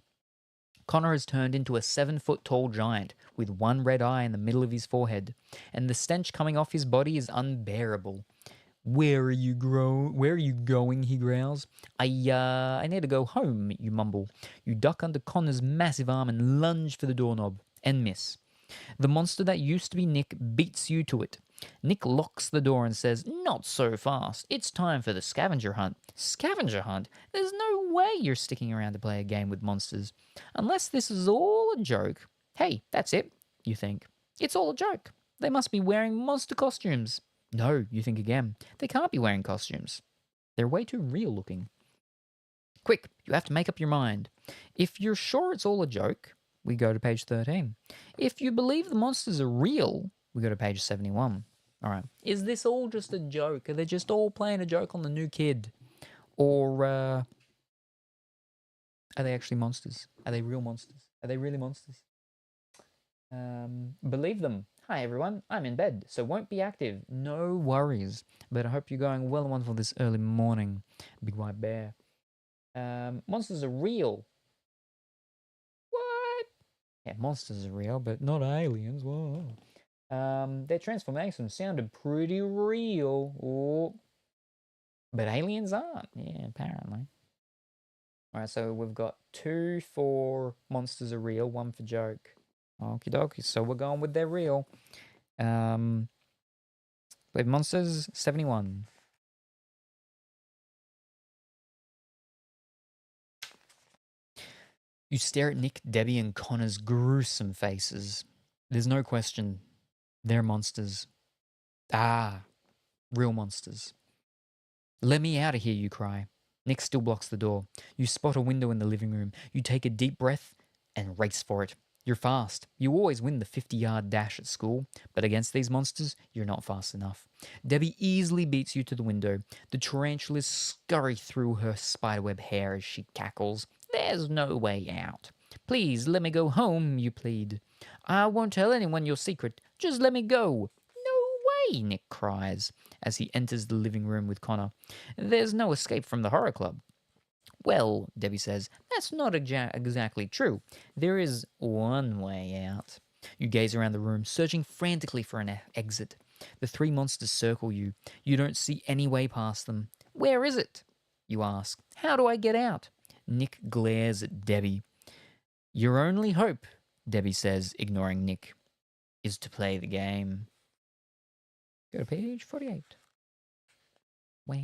Connor has turned into a 7-foot-tall giant with one red eye in the middle of his forehead, and the stench coming off his body is unbearable. Where are you going, he growls. I need to go home, you mumble. You duck under Connor's massive arm and lunge for the doorknob, and miss. The monster that used to be Nick beats you to it. Nick locks the door and says, "Not so fast. It's time for the scavenger hunt." Scavenger hunt? There's no way you're sticking around to play a game with monsters. Unless this is all a joke. Hey, that's it, you think. It's all a joke. They must be wearing monster costumes. No, you think again. They can't be wearing costumes. They're way too real looking. Quick, you have to make up your mind. If you're sure it's all a joke, we go to page 13. If you believe the monsters are real, we go to page 71. All right. Is this all just a joke? Are they just all playing a joke on the new kid? Or are they actually monsters? Are they real monsters? Are they really monsters? Believe them. Hi everyone, I'm in bed, so won't be active. No worries. But I hope you're going well and wonderful this early morning, Big White Bear. Monsters are real. What? Yeah, monsters are real, but not aliens. Whoa. Their transformations sounded pretty real. Oh. But aliens aren't. Yeah, apparently. Alright, so we've got 2 for monsters are real, 1 for joke. Okie dokie, so we're going with they're real. With monsters, 71. You stare at Nick, Debbie, and Connor's gruesome faces. There's no question. They're monsters. Ah, real monsters. Let me out of here, you cry. Nick still blocks the door. You spot a window in the living room. You take a deep breath and race for it. You're fast. You always win the 50-yard dash at school, but against these monsters, you're not fast enough. Debbie easily beats you to the window. The tarantulas scurry through her spiderweb hair as she cackles. There's no way out. Please, let me go home, you plead. I won't tell anyone your secret. Just let me go. No way, Nick cries as he enters the living room with Connor. There's no escape from the horror club. Well, Debbie says, that's not exactly true. There is one way out. You gaze around the room, searching frantically for an exit. The three monsters circle you. You don't see any way past them. Where is it? You ask. How do I get out? Nick glares at Debbie. Your only hope, Debbie says, ignoring Nick, is to play the game. Go to page 48. Wow.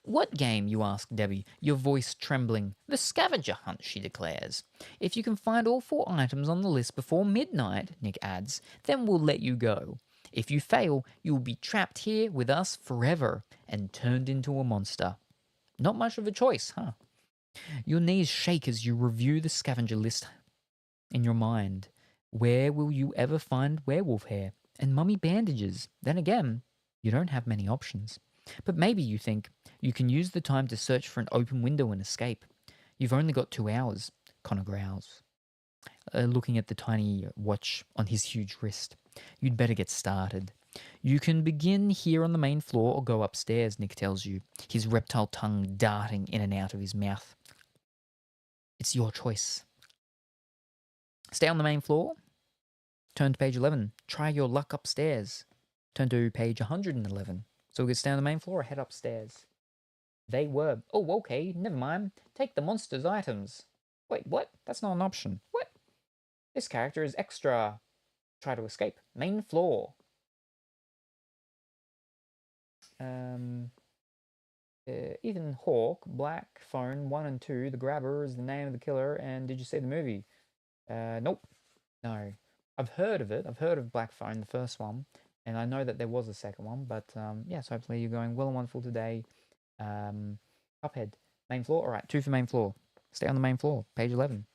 What game, you ask Debbie, your voice trembling. The scavenger hunt, she declares. If you can find all 4 items on the list before midnight, Nick adds, then we'll let you go. If you fail, you'll be trapped here with us forever and turned into a monster. Not much of a choice, huh? Your knees shake as you review the scavenger list in your mind. Where will you ever find werewolf hair and mummy bandages? Then again, you don't have many options. But maybe you think you can use the time to search for an open window and escape. You've only got 2 hours, Connor growls, looking at the tiny watch on his huge wrist. You'd better get started. You can begin here on the main floor or go upstairs, Nick tells you, his reptile tongue darting in and out of his mouth. It's your choice. Stay on the main floor. Turn to page 11. Try your luck upstairs. Turn to page 111. So we could stay on the main floor or head upstairs. They were. Oh, okay, never mind. Take the monster's items. Wait, what? That's not an option. What? This character is extra. Try to escape. Main floor. Ethan Hawke, Black Phone 1 and 2. The Grabber is the name of the killer. And did you see the movie? Nope. No. I've heard of it. I've heard of Black Phone, the first one. And I know that there was a second one. But yes, hopefully you're going well and wonderful today. Cuphead. Main floor? Alright, 2 for main floor. Stay on the main floor. Page 11.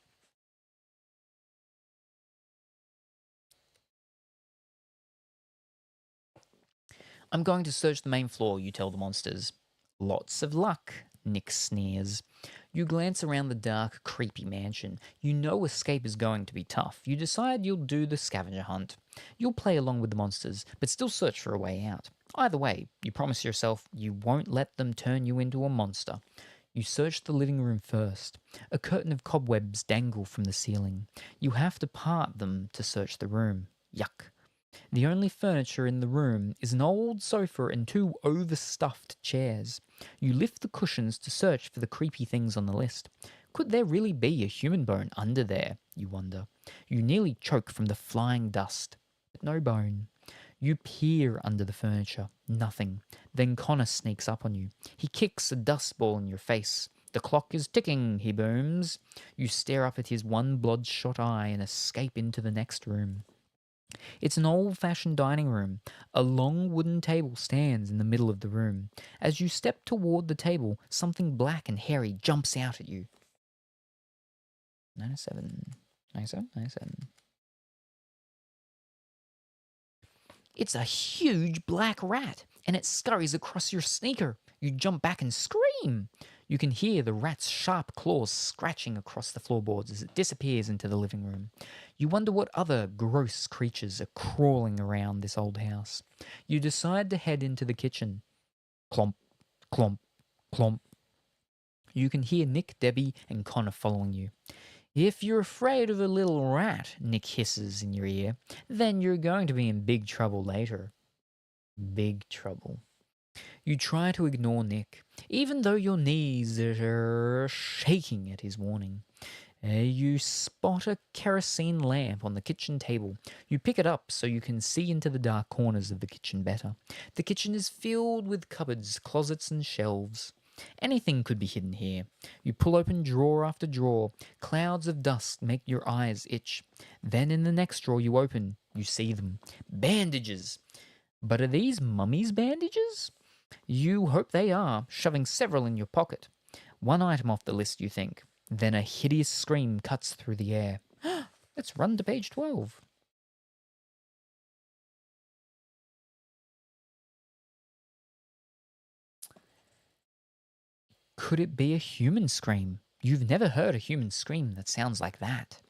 I'm going to search the main floor, you tell the monsters. Lots of luck, Nick sneers. You glance around the dark, creepy mansion. You know escape is going to be tough. You decide you'll do the scavenger hunt. You'll play along with the monsters, but still search for a way out. Either way, you promise yourself you won't let them turn you into a monster. You search the living room first. A curtain of cobwebs dangle from the ceiling. You have to part them to search the room. Yuck. The only furniture in the room is an old sofa and 2 overstuffed chairs. You lift the cushions to search for the creepy things on the list. Could there really be a human bone under there, you wonder? You nearly choke from the flying dust, but no bone. You peer under the furniture. Nothing. Then Connor sneaks up on you. He kicks a dust ball in your face. The clock is ticking, he booms. You stare up at his one bloodshot eye and escape into the next room. It's an old-fashioned dining room. A long wooden table stands in the middle of the room. As you step toward the table, something black and hairy jumps out at you. 97. 97? 97. It's a huge black rat, and it scurries across your sneaker. You jump back and scream. You can hear the rat's sharp claws scratching across the floorboards as it disappears into the living room. You wonder what other gross creatures are crawling around this old house. You decide to head into the kitchen. Clomp, clomp, clomp. You can hear Nick, Debbie, and Connor following you. If you're afraid of a little rat, Nick hisses in your ear, then you're going to be in big trouble later. Big trouble. You try to ignore Nick, even though your knees are shaking at his warning. You spot a kerosene lamp on the kitchen table. You pick it up so you can see into the dark corners of the kitchen better. The kitchen is filled with cupboards, closets, and shelves. Anything could be hidden here. You pull open drawer after drawer. Clouds of dust make your eyes itch. Then in the next drawer you open, you see them. Bandages! But are these mummies' bandages? You hope they are, shoving several in your pocket. One item off the list, you think. Then a hideous scream cuts through the air. Let's run to page 12. Could it be a human scream? You've never heard a human scream that sounds like that.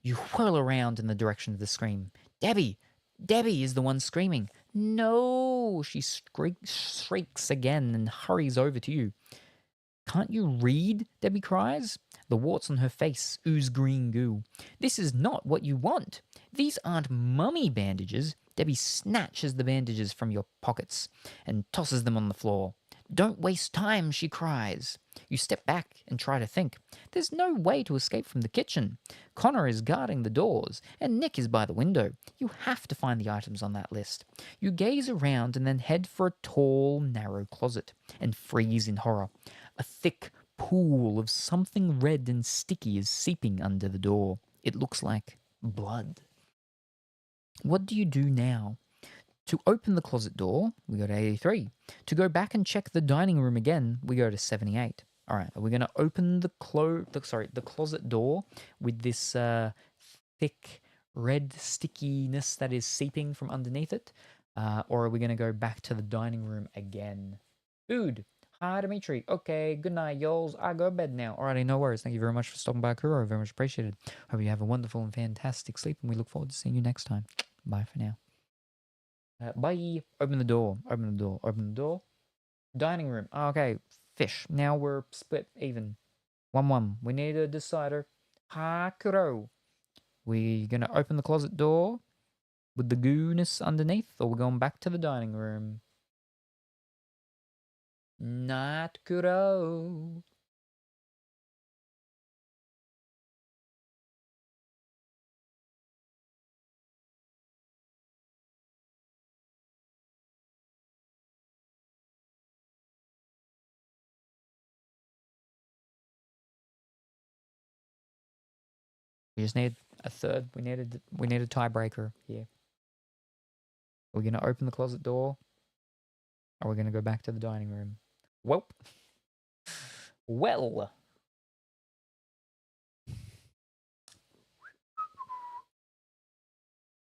You whirl around in the direction of the scream. Debbie, Debbie is the one screaming. No, she shrieks again and hurries over to you. Can't you read? Debbie cries. The warts on her face ooze green goo. This is not what you want. These aren't mummy bandages. Debbie snatches the bandages from your pockets and tosses them on the floor. Don't waste time, she cries. You step back and try to think. There's no way to escape from the kitchen. Connor is guarding the doors, and Nick is by the window. You have to find the items on that list. You gaze around and then head for a tall, narrow closet and freeze in horror. A thick pool of something red and sticky is seeping under the door. It looks like blood. What do you do now? To open the closet door, we go to 83. To go back and check the dining room again, we go to 78. All right, are we going to open the closet door with this thick red stickiness that is seeping from underneath it? Or are we going to go back to the dining room again? Food. Hi, Dimitri. Okay, good night, y'alls. I go to bed now. Alrighty, no worries. Thank you very much for stopping by, Kuro. Very much appreciated. Hope you have a wonderful and fantastic sleep, and we look forward to seeing you next time. Bye for now. Bye. Open the door. Open the door. Open the door. Dining room. Okay, fish. Now we're split even. 1-1. We need a decider. Ha, Kuro. We gonna open the closet door with the gooness underneath, or we're going back to the dining room? Not Kuro. We just need a third. We need a tiebreaker here. Are we gonna open the closet door? Or are we gonna go back to the dining room? Well. Well.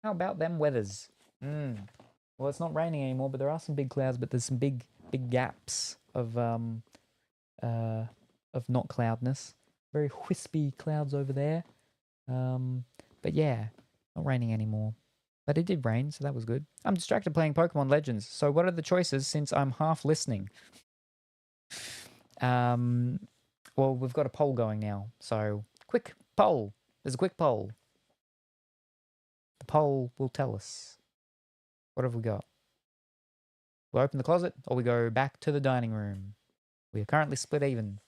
How about them weathers? Well, it's not raining anymore, but there are some big clouds, but there's some big gaps of not cloudness. Very wispy clouds over there. But yeah, not raining anymore. But it did rain, so that was good. I'm distracted playing Pokemon Legends. So what are the choices since I'm half listening? Well, we've got a poll going now. So quick poll. There's a quick poll. The poll will tell us. What have we got? We open the closet or we go back to the dining room. We are currently split even.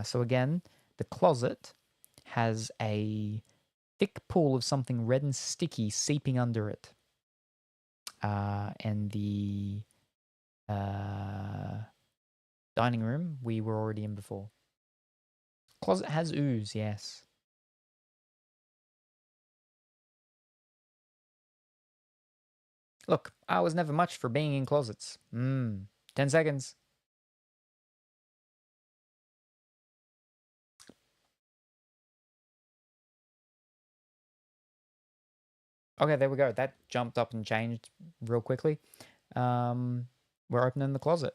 So again, the closet has a thick pool of something red and sticky seeping under it. And the dining room we were already in before. Closet has ooze, yes. Look, I was never much for being in closets. 10 seconds. Okay, there we go. That jumped up and changed real quickly. We're opening the closet.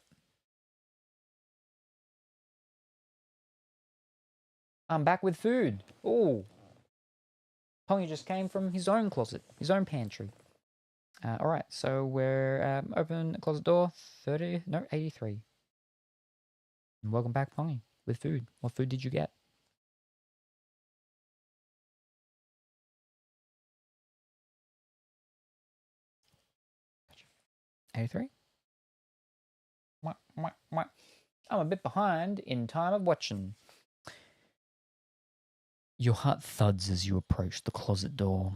I'm back with food. Oh. Pongy just came from his own closet, his own pantry. All right, so we're open the closet door 83. And welcome back, Pongy, with food. What food did you get? Gotcha. 83? I'm a bit behind in time of watching. Your heart thuds as you approach the closet door.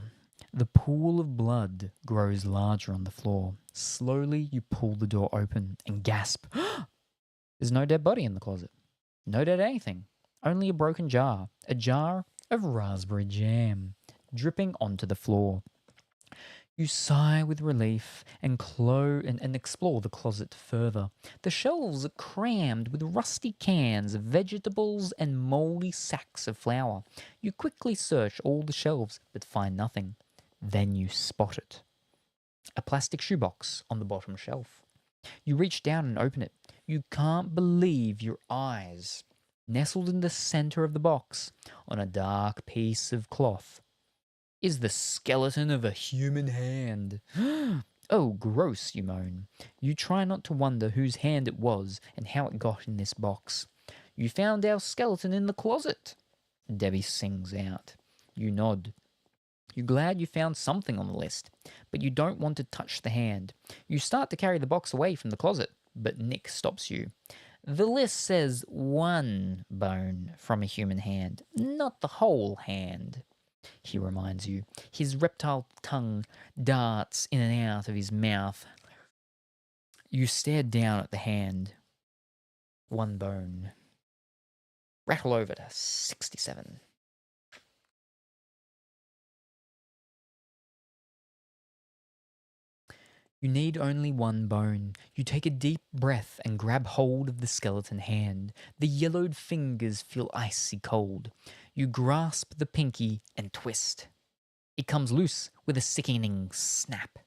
The pool of blood grows larger on the floor. Slowly, you pull the door open and gasp. There's no dead body in the closet. No dead anything. Only a broken jar. A jar of raspberry jam dripping onto the floor. You sigh with relief and explore the closet further. The shelves are crammed with rusty cans of vegetables and moldy sacks of flour. You quickly search all the shelves but find nothing. Then you spot it. A plastic shoebox on the bottom shelf. You reach down and open it. You can't believe your eyes. Nestled in the center of the box, on a dark piece of cloth, is the skeleton of a human hand. Oh, gross, you moan. You try not to wonder whose hand it was and how it got in this box. You found our skeleton in the closet, Debbie sings out. You nod. You're glad you found something on the list, but you don't want to touch the hand. You start to carry the box away from the closet, but Nick stops you. The list says one bone from a human hand, not the whole hand, he reminds you. His reptile tongue darts in and out of his mouth. You stare down at the hand. One bone. Rattle over to 67. You need only one bone. You take a deep breath and grab hold of the skeleton hand. The yellowed fingers feel icy cold. You grasp the pinky and twist. It comes loose with a sickening snap.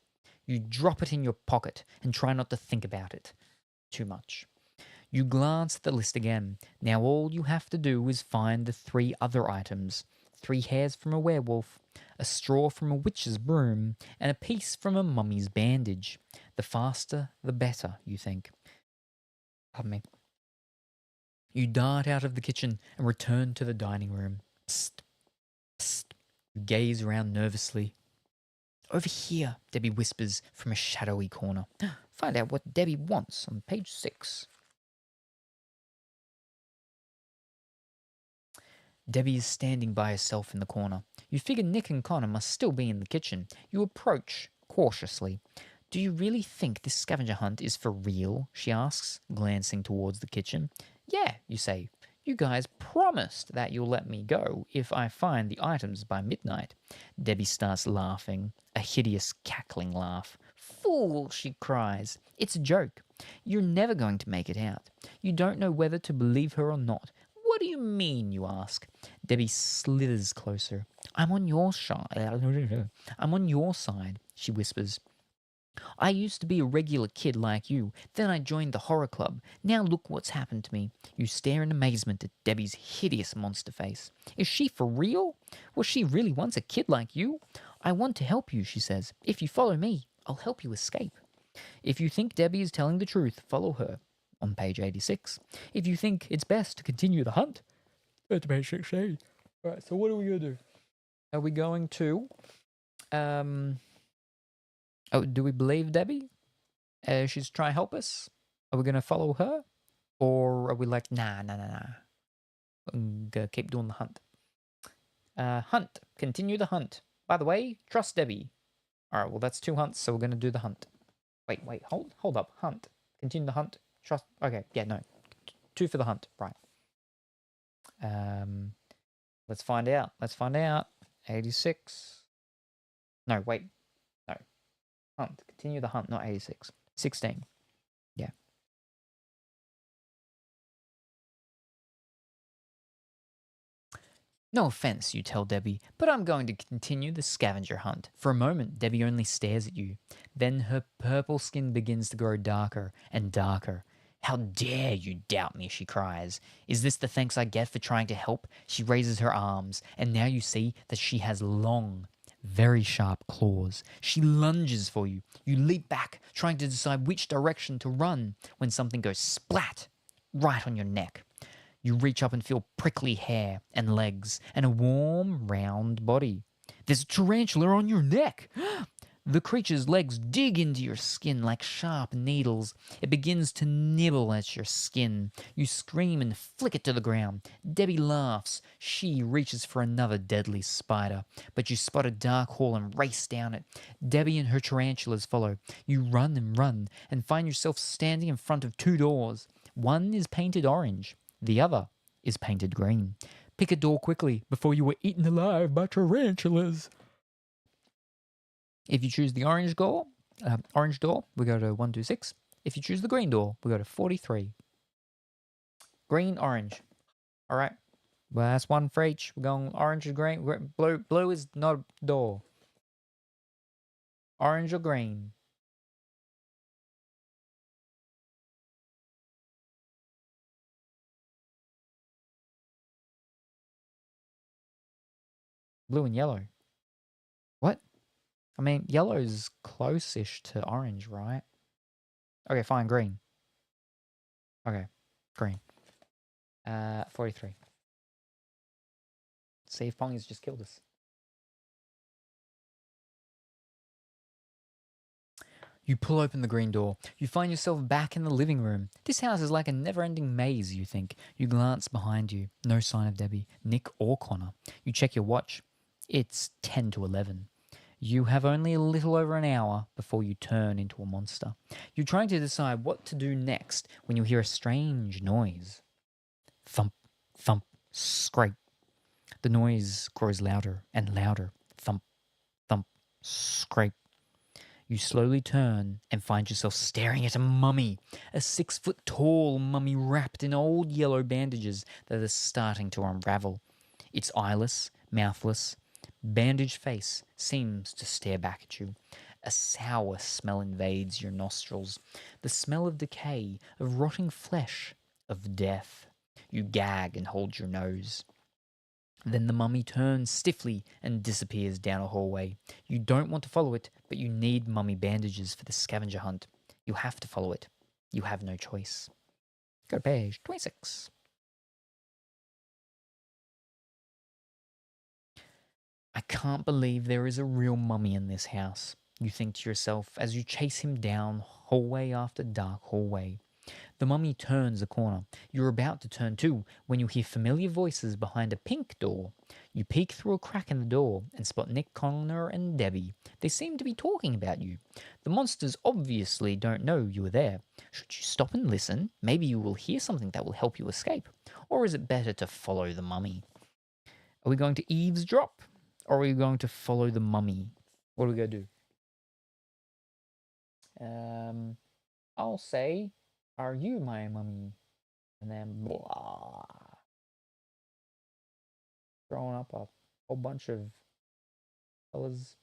You drop it in your pocket and try not to think about it too much. You glance at the list again. Now all you have to do is find the 3 other items. 3 hairs from a werewolf, a straw from a witch's broom, and a piece from a mummy's bandage. The faster, the better, you think. Pardon me. You dart out of the kitchen and return to the dining room. Psst, psst. You gaze around nervously. Over here, Debbie whispers from a shadowy corner. Find out what Debbie wants on page 6. Debbie is standing by herself in the corner. You figure Nick and Connor must still be in the kitchen. You approach cautiously. Do you really think this scavenger hunt is for real? She asks, glancing towards the kitchen. Yeah, you say. You guys promised that you'll let me go if I find the items by midnight. Debbie starts laughing, a hideous cackling laugh. Fool, she cries. It's a joke. You're never going to make it out. You don't know whether to believe her or not. What do you mean, you ask? Debbie slithers closer. I'm on your side. I'm on your side, she whispers. I used to be a regular kid like you. Then I joined the horror club. Now look what's happened to me. You stare in amazement at Debbie's hideous monster face. Is she for real? Was she really once a kid like you? I want to help you, she says. If you follow me, I'll help you escape. If you think Debbie is telling the truth, follow her. On page 86. If you think it's best to continue the hunt, go to page 16. Alright, so what are we going to do? Are we going to... Oh, do we believe Debbie? She's trying to help us? Are we going to follow her? Or are we like, nah. I'm going to keep doing the hunt. Hunt. Continue the hunt. By the way, trust Debbie. Alright, well that's 2 hunts, so we're going to do the hunt. Wait, hold up. Hunt. Continue the hunt. Trust. Okay, yeah, no. 2 for the hunt. Right. Let's find out. 86. No, wait. No. Hunt. Continue the hunt, not 86. 16. Yeah. No offense, you tell Debbie, but I'm going to continue the scavenger hunt. For a moment, Debbie only stares at you. Then her purple skin begins to grow darker and darker. How dare you doubt me, she cries. Is this the thanks I get for trying to help? She raises her arms, and now you see that she has long, very sharp claws. She lunges for you. You leap back, trying to decide which direction to run, when something goes splat right on your neck. You reach up and feel prickly hair and legs and a warm, round body. There's a tarantula on your neck. The creature's legs dig into your skin like sharp needles. It begins to nibble at your skin. You scream and flick it to the ground. Debbie laughs. She reaches for another deadly spider, but you spot a dark hall and race down it. Debbie and her tarantulas follow. You run and find yourself standing in front of 2 doors. One is painted orange. The other is painted green. Pick a door quickly before you are eaten alive by tarantulas. If you choose the orange door, we go to 126. If you choose the green door, we go to 43. Green, orange. All right. Well, that's 1 for each. We're going orange or green. Blue is not a door. Orange or green. Blue and yellow. What? I mean, yellow's close-ish to orange, right? Okay, fine, green. Okay, green. 43. See if Pongy's just killed us. You pull open the green door. You find yourself back in the living room. This house is like a never-ending maze, you think. You glance behind you. No sign of Debbie, Nick, or Connor. You check your watch. It's 10 to 11. You have only a little over an hour before you turn into a monster. You're trying to decide what to do next when you hear a strange noise. Thump, thump, scrape. The noise grows louder and louder. Thump, thump, scrape. You slowly turn and find yourself staring at a mummy, a 6-foot tall mummy wrapped in old yellow bandages that are starting to unravel. Its eyeless, mouthless, bandaged face seems to stare back at you. A sour smell invades your nostrils, the smell of decay, of rotting flesh, of death. You gag and hold your nose. Then the mummy turns stiffly and disappears down a hallway. You don't want to follow it, but you need mummy bandages for the scavenger hunt. You have to follow it. You have no choice. Go to page 26. I can't believe there is a real mummy in this house, you think to yourself as you chase him down hallway after dark hallway. The mummy turns a corner. You're about to turn too when you hear familiar voices behind a pink door. You peek through a crack in the door and spot Nick, Connor, and Debbie. They seem to be talking about you. The monsters obviously don't know you are there. Should you stop and listen? Maybe you will hear something that will help you escape. Or is it better to follow the mummy? Are we going to eavesdrop? Or are we going to follow the mummy? What are we going to do? I'll say, are you my mummy? And then blah. Throwing up a whole bunch of fellas.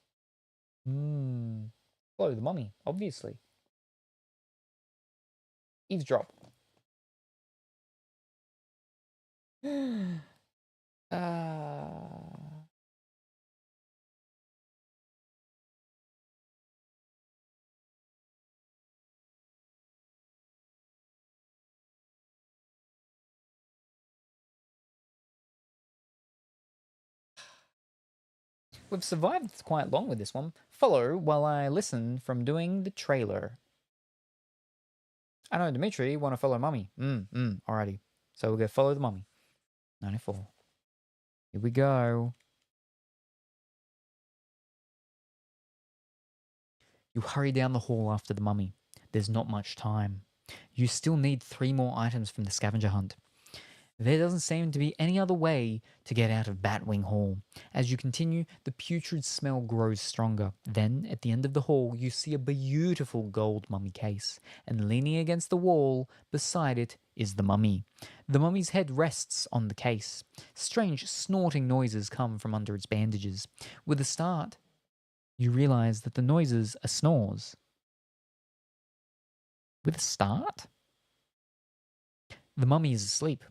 Follow the mummy, obviously. Eavesdrop. uh, we've survived quite long with this one. Follow while I listen from doing the trailer. I know, Dimitri, want to follow mummy. Alrighty. So we'll go follow the mummy. 94. Here we go. You hurry down the hall after the mummy. There's not much time. You still need 3 more items from the scavenger hunt. There doesn't seem to be any other way to get out of Batwing Hall. As you continue, the putrid smell grows stronger. Then, at the end of the hall, you see a beautiful gold mummy case, and leaning against the wall, beside it, is the mummy. The mummy's head rests on the case. Strange snorting noises come from under its bandages. With a start, you realize that the noises are snores. With a start? The mummy is asleep.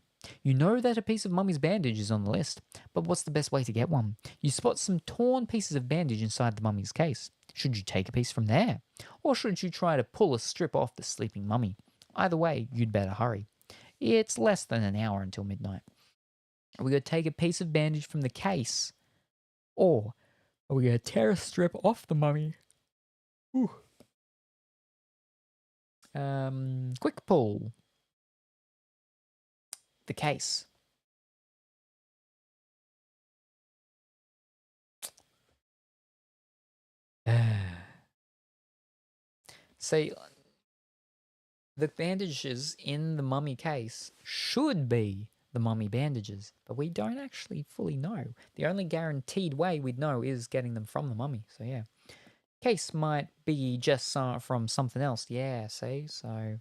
You know that a piece of mummy's bandage is on the list, but what's the best way to get one? You spot some torn pieces of bandage inside the mummy's case. Should you take a piece from there? Or should you try to pull a strip off the sleeping mummy? Either way, you'd better hurry. It's less than an hour until midnight. Are we going to take a piece of bandage from the case? Or are we going to tear a strip off the mummy? Ooh. Quick pull. The case. See, the bandages in the mummy case should be the mummy bandages, but we don't actually fully know. The only guaranteed way we'd know is getting them from the mummy. So yeah, case might be just from something else. Yeah, see, so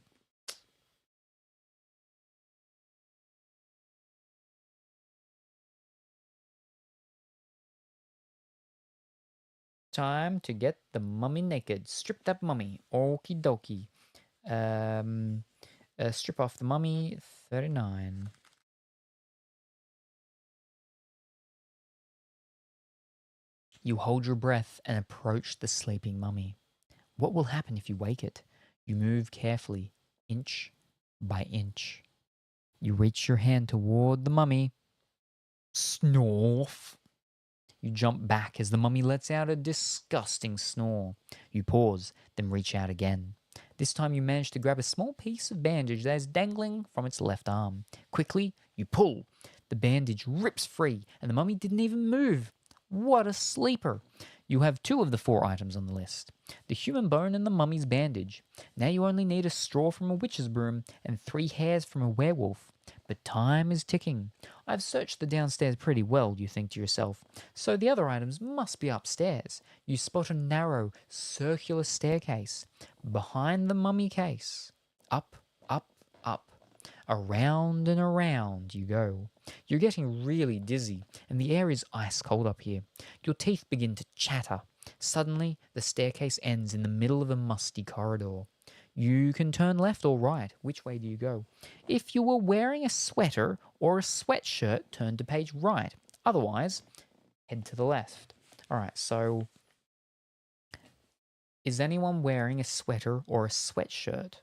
time to get the mummy naked. Strip that mummy. Okie dokie. Strip off the mummy. 39. You hold your breath and approach the sleeping mummy. What will happen if you wake it? You move carefully, inch by inch. You reach your hand toward the mummy. Snorf. You jump back as the mummy lets out a disgusting snore. You pause, then reach out again. This time you manage to grab a small piece of bandage that is dangling from its left arm. Quickly, you pull. The bandage rips free, and the mummy didn't even move. What a sleeper! You have 2 of the 4 items on the list. The human bone and the mummy's bandage. Now you only need a straw from a witch's broom and 3 hairs from a werewolf. But time is ticking. I've searched the downstairs pretty well, you think to yourself, so the other items must be upstairs. You spot a narrow, circular staircase behind the mummy case. Up, up, up. Around and around you go. You're getting really dizzy, and the air is ice cold up here. Your teeth begin to chatter. Suddenly, the staircase ends in the middle of a musty corridor. You can turn left or right. Which way do you go? If you were wearing a sweater or a sweatshirt, turn to page right. Otherwise, head to the left. All right, so is anyone wearing a sweater or a sweatshirt?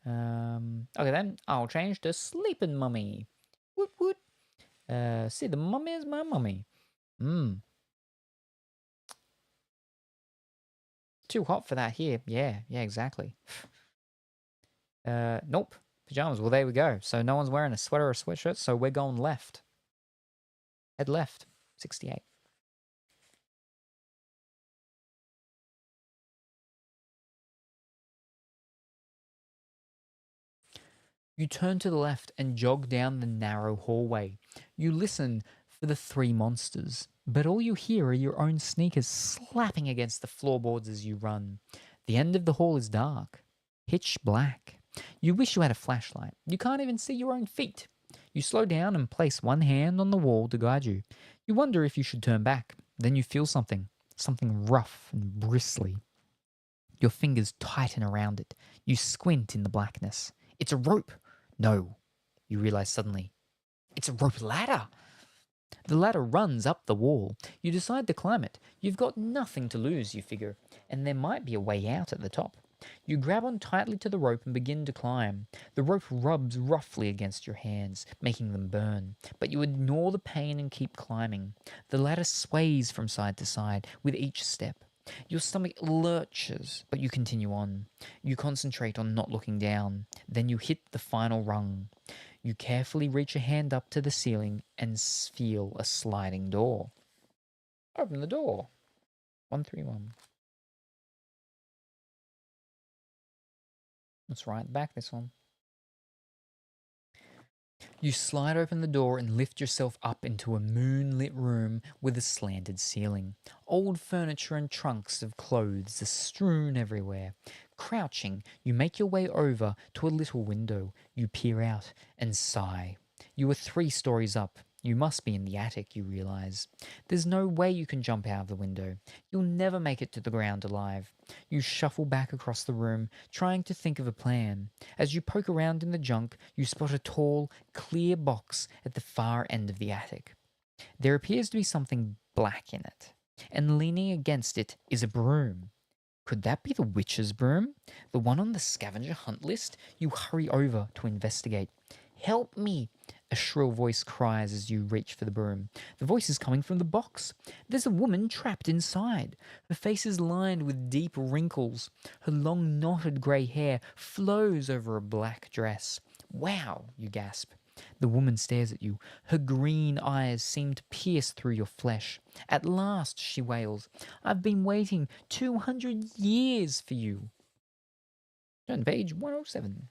Okay then, I'll change to sleeping mummy. Woot woot. See, the mummy is my mummy. Too hot for that here. Yeah, exactly. Nope. Pajamas. Well, there we go. So no one's wearing a sweater or a sweatshirt, so we're going left. Head left. 68. You turn to the left and jog down the narrow hallway. You listen for the 3 monsters, but all you hear are your own sneakers slapping against the floorboards as you run. The end of the hall is dark, pitch black. You wish you had a flashlight. You can't even see your own feet. You slow down and place one hand on the wall to guide you. You wonder if you should turn back. Then you feel something rough and bristly. Your fingers tighten around it. You squint in the blackness. It's a rope. No, you realize suddenly. It's a rope ladder. The ladder runs up the wall. You decide to climb it. You've got nothing to lose, you figure, and there might be a way out at the top. You grab on tightly to the rope and begin to climb. The rope rubs roughly against your hands, making them burn, but you ignore the pain and keep climbing. The ladder sways from side to side with each step. Your stomach lurches, but you continue on. You concentrate on not looking down. Then you hit the final rung. You carefully reach a hand up to the ceiling and feel a sliding door. Open the door. 131. Let's right at the back, this one. You slide open the door and lift yourself up into a moonlit room with a slanted ceiling. Old furniture and trunks of clothes are strewn everywhere. Crouching, you make your way over to a little window. You peer out and sigh. You are 3 stories up. You must be in the attic, you realize. There's no way you can jump out of the window. You'll never make it to the ground alive. You shuffle back across the room, trying to think of a plan. As you poke around in the junk, you spot a tall, clear box at the far end of the attic. There appears to be something black in it, and leaning against it is a broom. Could that be the witch's broom? The one on the scavenger hunt list? You hurry over to investigate. Help me! A shrill voice cries as you reach for the broom. The voice is coming from the box. There's a woman trapped inside. Her face is lined with deep wrinkles. Her long knotted grey hair flows over a black dress. Wow, you gasp. The woman stares at you. Her green eyes seem to pierce through your flesh. At last, she wails. I've been waiting 200 years for you. Turn to page 107.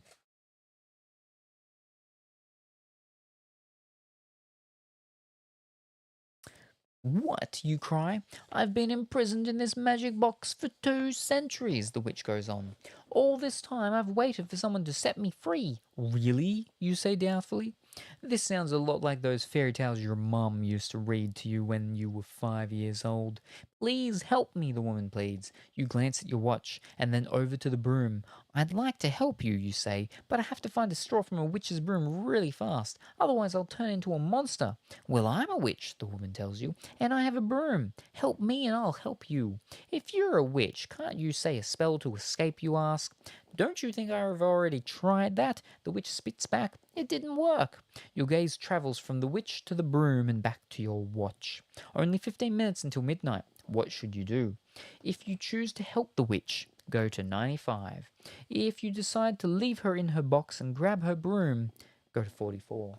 What? You cry. I've been imprisoned in this magic box for 2 centuries, the witch goes on. All this time I've waited for someone to set me free. Really? You say doubtfully. This sounds a lot like those fairy tales your mum used to read to you when you were 5 years old. Please help me, the woman pleads. You glance at your watch and then over to the broom. I'd like to help you, you say, but I have to find a straw from a witch's broom really fast. Otherwise, I'll turn into a monster. Well, I'm a witch, the woman tells you, and I have a broom. Help me and I'll help you. If you're a witch, can't you say a spell to escape, you ask? Don't you think I've already tried that? The witch spits back. It didn't work. Your gaze travels from the witch to the broom and back to your watch. Only 15 minutes until midnight. What should you do? If you choose to help the witch, go to 95. If you decide to leave her in her box and grab her broom, go to 44.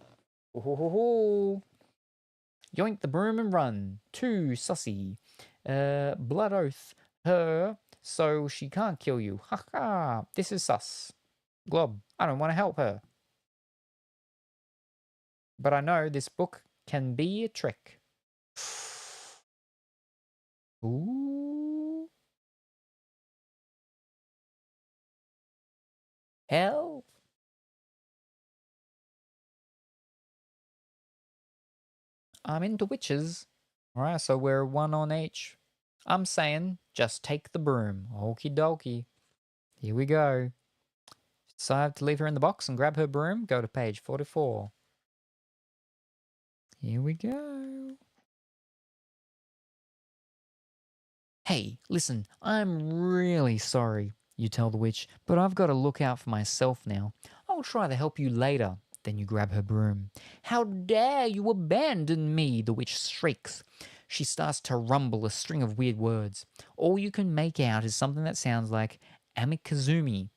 Ho ho ho ho! Yoink the broom and run. Too sussy. Blood oath. Her, so she can't kill you. Ha ha! This is sus. Glob, I don't want to help her. But I know this book can be a trick. Ooh. Hell. I'm into witches. Alright, so we're one on each. I'm saying just take the broom. Okie dokie. Here we go. Decide to leave her in the box and grab her broom. Go to page 44. Here we go. Hey, listen, I'm really sorry, you tell the witch, but I've got to look out for myself now. I'll try to help you later. Then you grab her broom. How dare you abandon me, the witch shrieks. She starts to rumble a string of weird words. All you can make out is something that sounds like amikazumi.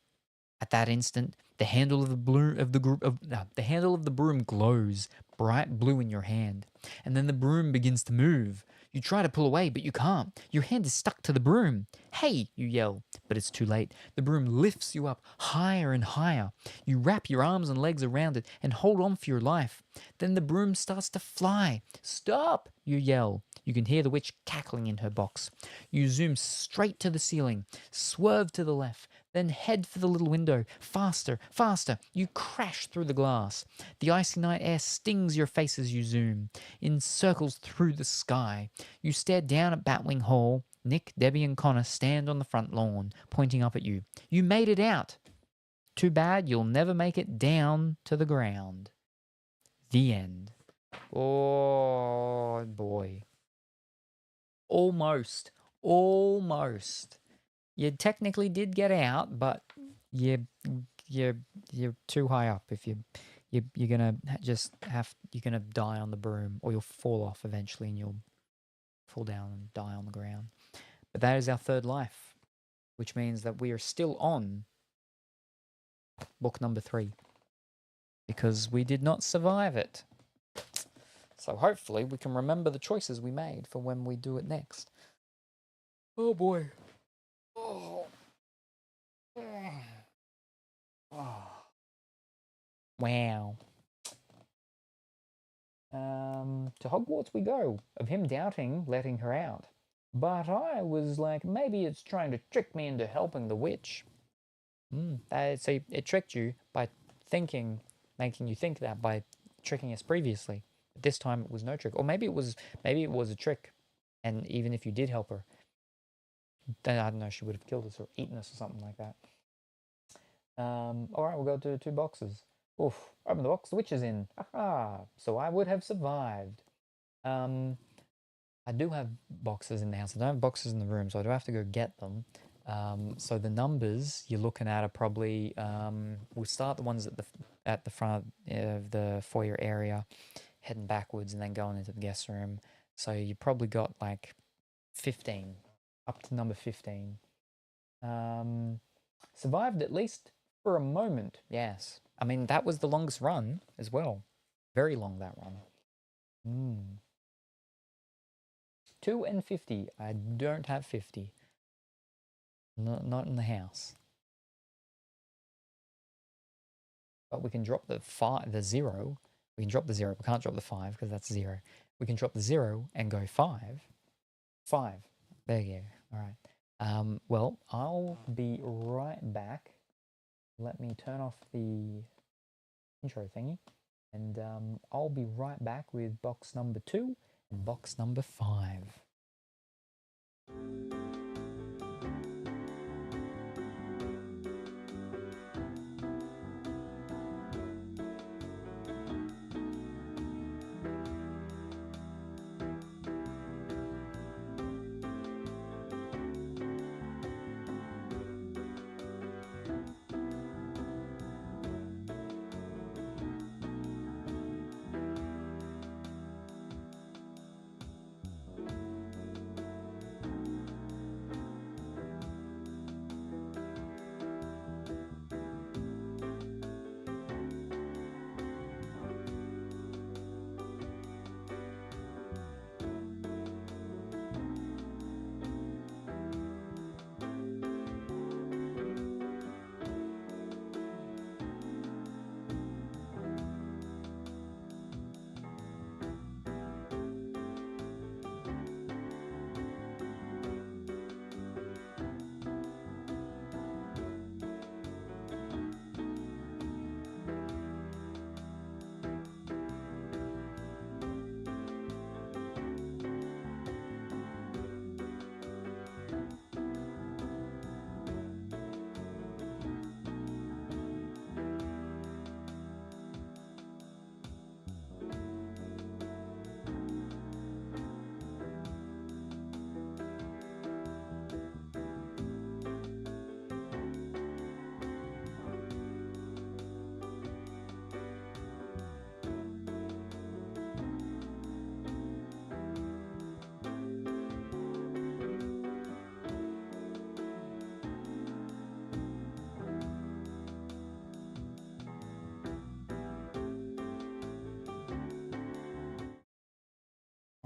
At that instant, the handle of the handle of the broom glows, bright blue in your hand, and then the broom begins to move. You try to pull away, but you can't. Your hand is stuck to the broom. Hey, you yell, but it's too late. The broom lifts you up higher and higher. You wrap your arms and legs around it and hold on for your life. Then the broom starts to fly. Stop, you yell. You can hear the witch cackling in her box. You zoom straight to the ceiling, swerve to the left, then head for the little window. Faster, faster. You crash through the glass. The icy night air stings your face as you zoom, in circles through the sky. You stare down at Batwing Hall. Nick, Debbie, and Connor stand on the front lawn, pointing up at you. You made it out. Too bad you'll never make it down to the ground. The end. Oh, boy. Almost. Almost. You technically did get out, but you're too high up. If you're gonna you're gonna die on the broom, or you'll fall off eventually, and you'll fall down and die on the ground. But that is our third life, which means that we are still on book number 3 because we did not survive it. So hopefully we can remember the choices we made for when we do it next. Oh boy. Oh. Oh. Wow. To Hogwarts we go, of him doubting letting her out. But I was like, maybe it's trying to trick me into helping the witch. So it tricked you by making you think that by tricking us previously. But this time it was no trick. Or maybe it was a trick. And even if you did help her, then I don't know, she would have killed us or eaten us or something like that. Alright, we'll go to 2 boxes. Oof, open the box, the witch is in. Aha! So I would have survived. I do have boxes in the house. I don't have boxes in the room, so I do have to go get them. So the numbers you're looking at are probably, we'll start the ones at the front of the foyer area, heading backwards and then going into the guest room. So you probably got like 15, up to number 15. Survived at least for a moment, yes. I mean, that was the longest run as well. Very long, that run. 2 and 50. I don't have 50. Not in the house. But we can drop the 0. We can drop the 0. We can't drop the 5 because that's 0. We can drop the 0 and go 5. 5. There you go. All right. Well, I'll be right back. Let me turn off the intro thingy. And I'll be right back with box number 2 and box number 5.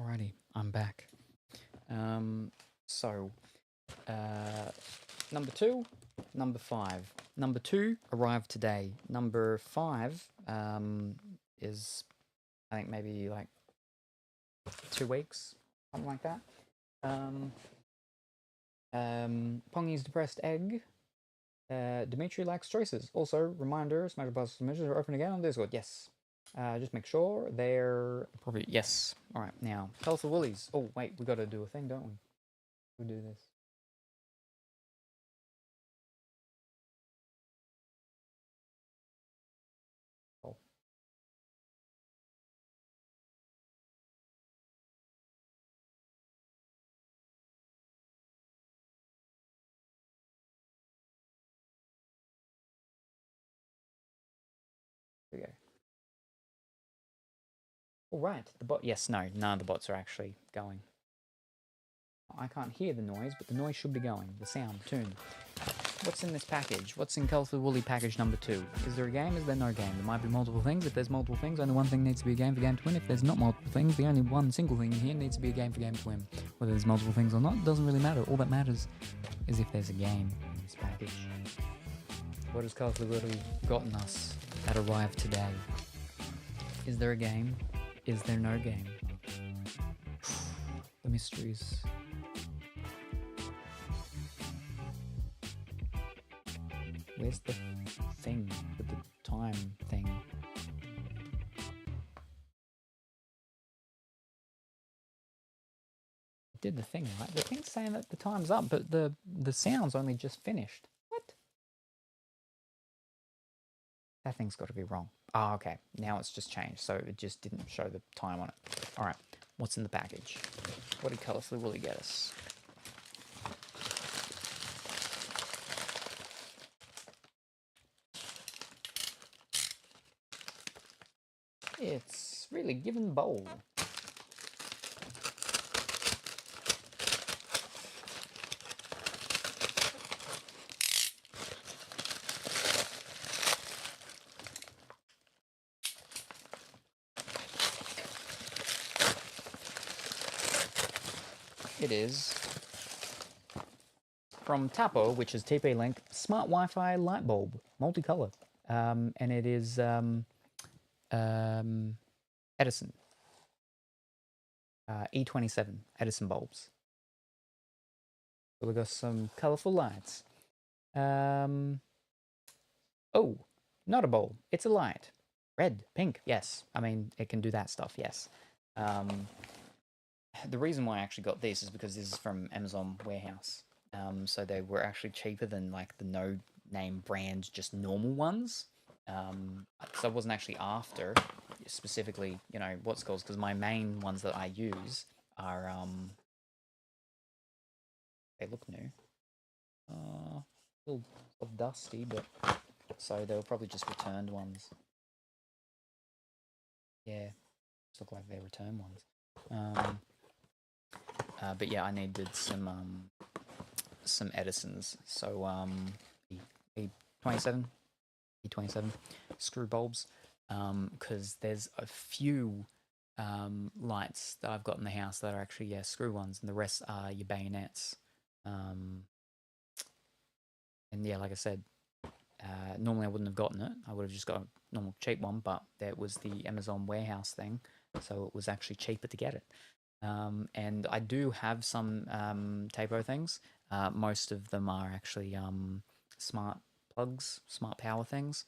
Alrighty, I'm back. So, number 2, number 5. Number 2 arrived today. Number 5 is, I think, maybe like 2 weeks, something like that. Pongy's depressed egg. Dimitri likes choices. Also, reminder: Smash Bros. Submissions are open again on Discord. Yes. Just make sure they're appropriate. Yes. All right. Now, Colorful Woolies. Oh wait, we got to do a thing, don't we? We do this. Oh. Here we go. All right. The bot. Yes. No. None of the bots are actually going. I can't hear the noise, but the noise should be going. The sound, tune. What's in this package? What's in Colorful Woolly package number 2? Is there a game? Is there no game? There might be multiple things. If there's multiple things, only one thing needs to be a game for game to win. If there's not multiple things, the only one single thing in here needs to be a game for game to win. Whether there's multiple things or not, doesn't really matter. All that matters is if there's a game in this package. What has Colorful Woolly gotten us that arrived today? Is there a game? Is there no game? The mysteries. Where's the thing with the time thing? It did the thing, right? The thing's saying that the time's up, but the sound's only just finished. What? That thing's got to be wrong. Oh, okay. Now it's just changed, so it just didn't show the time on it. All right. What's in the package? What did Colorfully Woolly get us? It's really given bowl. It is from Tapo, which is TP-Link, Smart Wi-Fi Light Bulb, multicolor, and it is Edison, E27 Edison bulbs. So we've got some colorful lights. Oh, not a bulb. It's a light. Red, pink. Yes. I mean, it can do that stuff. Yes. the reason why I actually got this is because this is from Amazon Warehouse. So they were actually cheaper than like the no name brand, just normal ones. So I wasn't actually after specifically, what's called, because my main ones that I use are they look new. A little dusty, but so they were probably just returned ones. Yeah, just look like they're returned ones. But yeah, I needed some Edisons. So E27, E27 screw bulbs. Because there's a few lights that I've got in the house that are actually screw ones, and the rest are your bayonets. And yeah, like I said, normally I wouldn't have gotten it. I would have just got a normal cheap one, but there was the Amazon warehouse thing, so it was actually cheaper to get it. And I do have some Tapo things. Most of them are actually smart plugs, smart power things.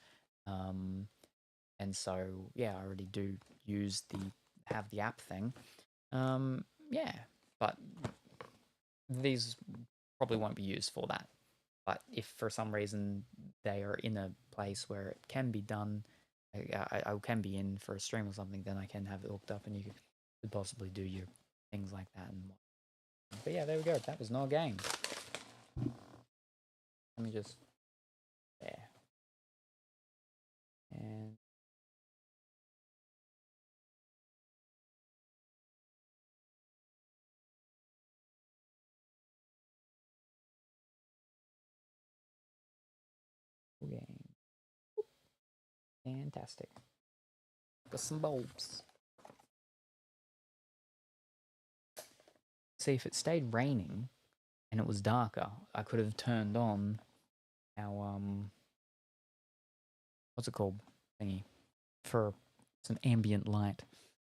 And so, yeah, I already do have the app thing. Yeah, but these probably won't be used for that. But if for some reason they are in a place where it can be done, I can be in for a stream or something, then I can have it hooked up and you could possibly do your things like that. But yeah, there we go. That was not a game. Let me just... there. And... game. Fantastic. Got some bulbs. See, if it stayed raining and it was darker, I could have turned on our what's it called thingy for some ambient light,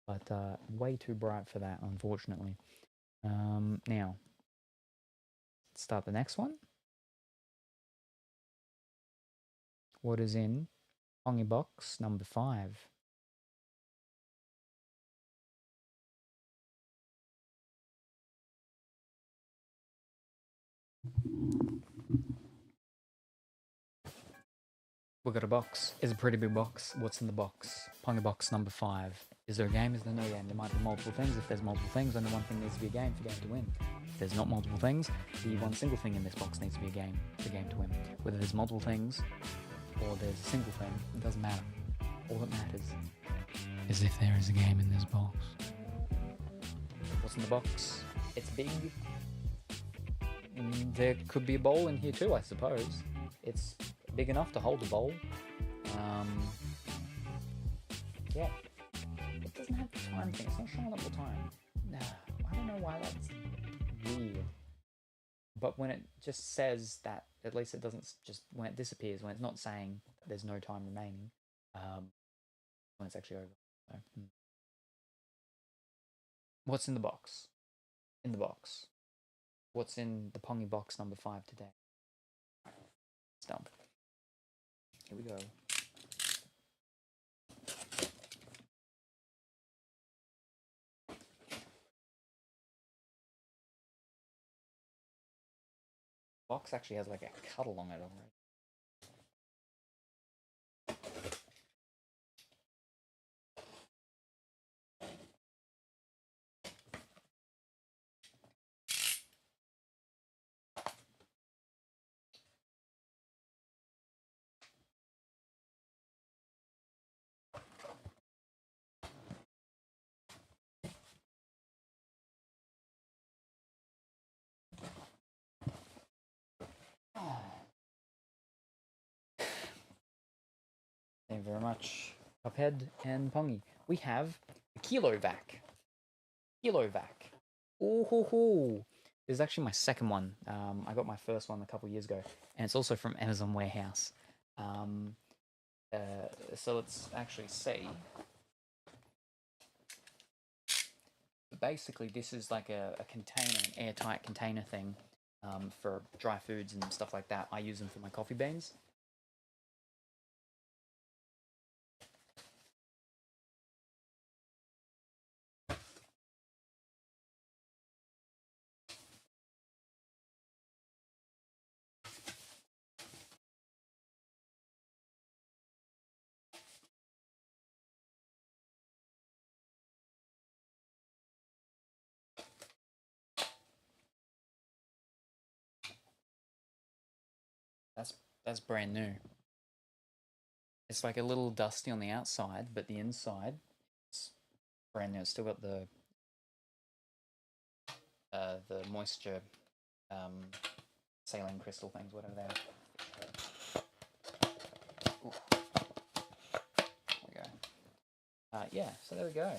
but way too bright for that, unfortunately. Now let's start the next one. What is in Pongy box number 5? We got a box. It's a pretty big box. What's in the box? Pongy box number 5. Is there a game? Is there no game? There might be multiple things. If there's multiple things, only one thing needs to be a game for game to win. If there's not multiple things, the one single thing in this box needs to be a game for game to win. Whether there's multiple things or there's a single thing, it doesn't matter. All that matters is if there is a game in this box. What's in the box? It's big. There could be a bowl in here too, I suppose. It's big enough to hold a bowl. Yeah. It doesn't have the time thing. It's not showing up the time. Nah, I don't know why that's weird. But when it just says that, at least it doesn't just, when it disappears, when it's not saying there's no time remaining, when it's actually over. So, What's in the box? In the box. What's in the Pongy box number 5 today? Stump. Here we go. Box actually has like a cuddle on it already. Thank you very much, Cuphead and Pongy. We have a Kilovac. Kilovac. Ooh hoo hoo. This is actually my second one. I got my first one a couple years ago, and it's also from Amazon Warehouse. So let's actually see. Basically, this is like a container, an airtight container thing for dry foods and stuff like that. I use them for my coffee beans. That's brand new. It's like a little dusty on the outside, but the inside, it's brand new. It's still got the moisture, Salem crystal things, whatever they are. Ooh. There we go. Yeah, so there we go.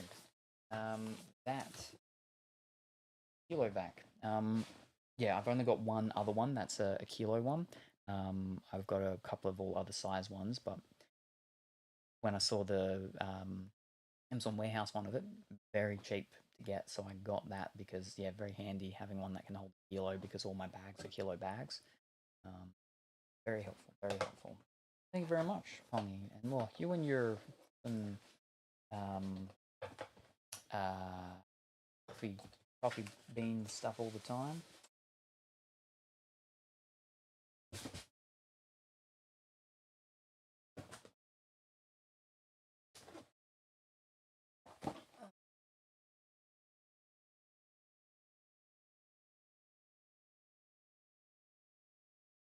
That kilo vac. Yeah, I've only got one other one. That's a kilo one. I've got a couple of all other size ones, but when I saw the Amazon warehouse one of it, very cheap to get, so I got that because, yeah, very handy having one that can hold a kilo because all my bags are kilo bags. Very helpful, very helpful. Thank you very much, Pongy. And well, you and your coffee bean stuff all the time.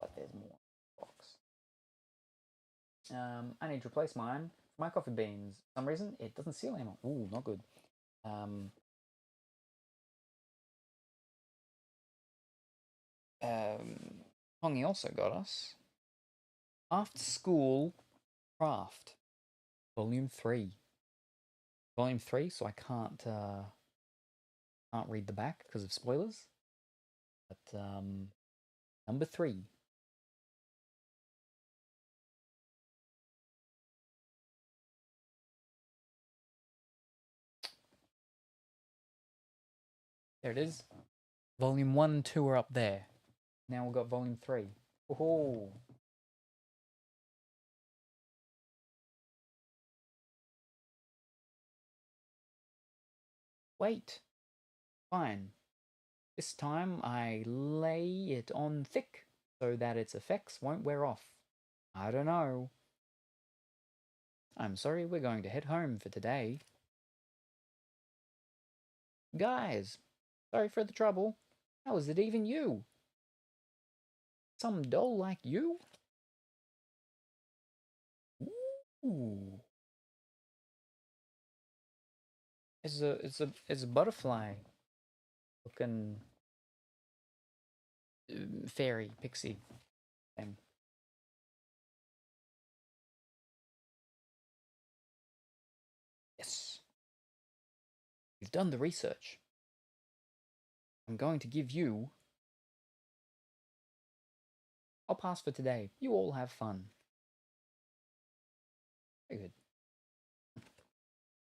But there's more box. I need to replace mine. My coffee beans, for some reason, it doesn't seal anymore. Ooh, not good. Pongy also got us After School Craft, Volume 3. Volume 3, so I can't read the back because of spoilers. But number 3. There it is. Volume 1 and 2 are up there. Now we've got Volume 3. Oh. Wait. Fine. This time I lay it on thick so that its effects won't wear off. I don't know. I'm sorry, we're going to head home for today. Guys, sorry for the trouble. How is it even you? Some doll like you? Ooh. It's a butterfly looking fairy pixie thing. Yes. You've done the research. I'm going to give you... I'll pass for today. You all have fun. Very good.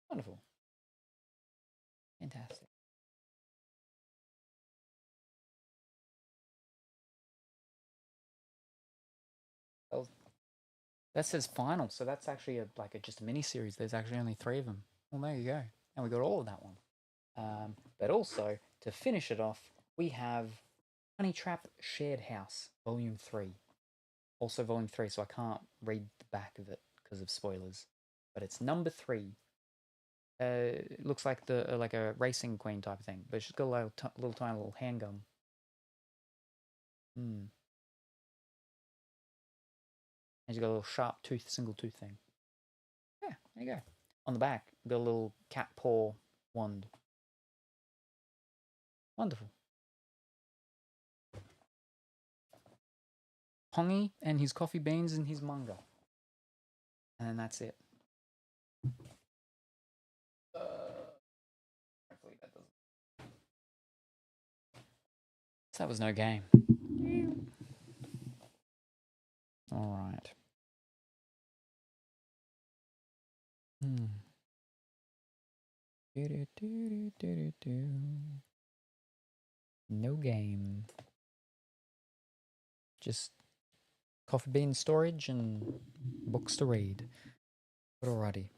Wonderful. Fantastic. Well, that says final, so that's actually just a mini series. There's actually only 3 of them. Well, there you go. And we got all of that one. But also, to finish it off, we have Honey Trap Shared House, Volume 3. Also Volume 3, so I can't read the back of it because of spoilers. But it's number 3. It looks like like a racing queen type of thing, but she's got a little tiny little handgun. And she's got a little sharp tooth, single tooth thing. Yeah, there you go. On the back, got a little cat paw wand. Wonderful. Pongy and his coffee beans and his manga. And then that's it. Hopefully that doesn't... So that was no game. Alright. No game. Just coffee bean storage and books to read. But alrighty.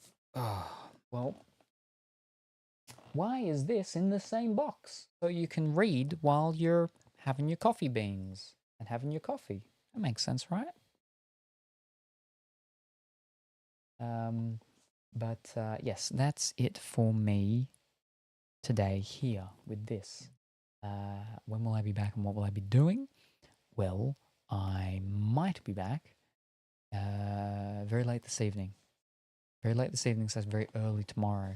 Well, why is this in the same box? So you can read while you're having your coffee beans and having your coffee. That makes sense, right? But yes, that's it for me today here with this. When will I be back and what will I be doing? Well, I might be back very late this evening. Very late this evening, so it's very early tomorrow.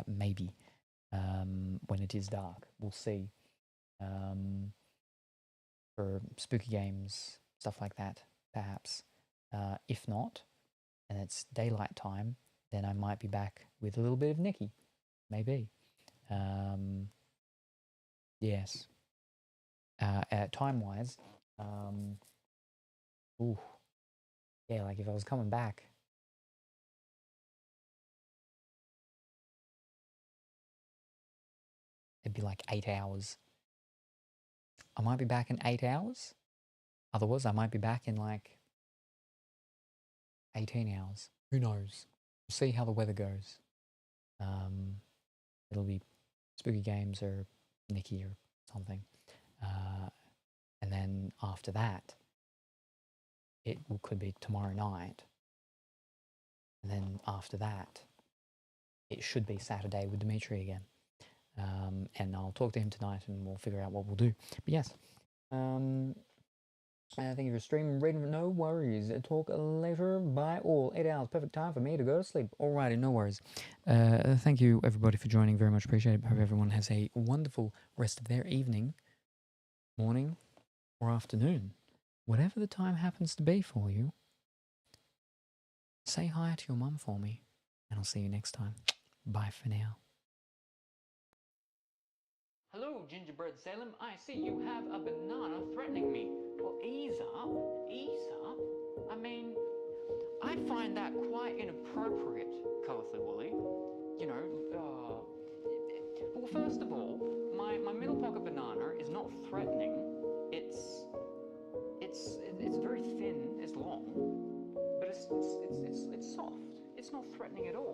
Maybe when it is dark. We'll see. For spooky games, stuff like that, perhaps. If not, and it's daylight time, then I might be back with a little bit of Nikki. Maybe. Yes. Time-wise, ooh, yeah, like if I was coming back, it'd be like 8 hours. I might be back in 8 hours. Otherwise, I might be back in like 18 hours. Who knows? We'll see how the weather goes. It'll be spooky games or Nikki or something. And then after that, could be tomorrow night. And then after that, it should be Saturday with Dimitri again. And I'll talk to him tonight and we'll figure out what we'll do. But yes, I think if you're streaming, reading, no worries. Talk later. Bye all. 8 hours, perfect time for me to go to sleep. Alrighty, no worries. Thank you everybody for joining. Very much appreciate it. Hope everyone has a wonderful rest of their evening, morning, or afternoon. Whatever the time happens to be for you. Say hi to your mum for me, and I'll see you next time. Bye for now. Hello, Gingerbread Salem. I see you have a banana threatening me. Well, ease up. Ease up. I mean, I find that quite inappropriate, Colourfully Woolly. You know, well, first of all, my middle pocket banana is not threatening. It's very thin, it's long, but it's soft. It's not threatening at all.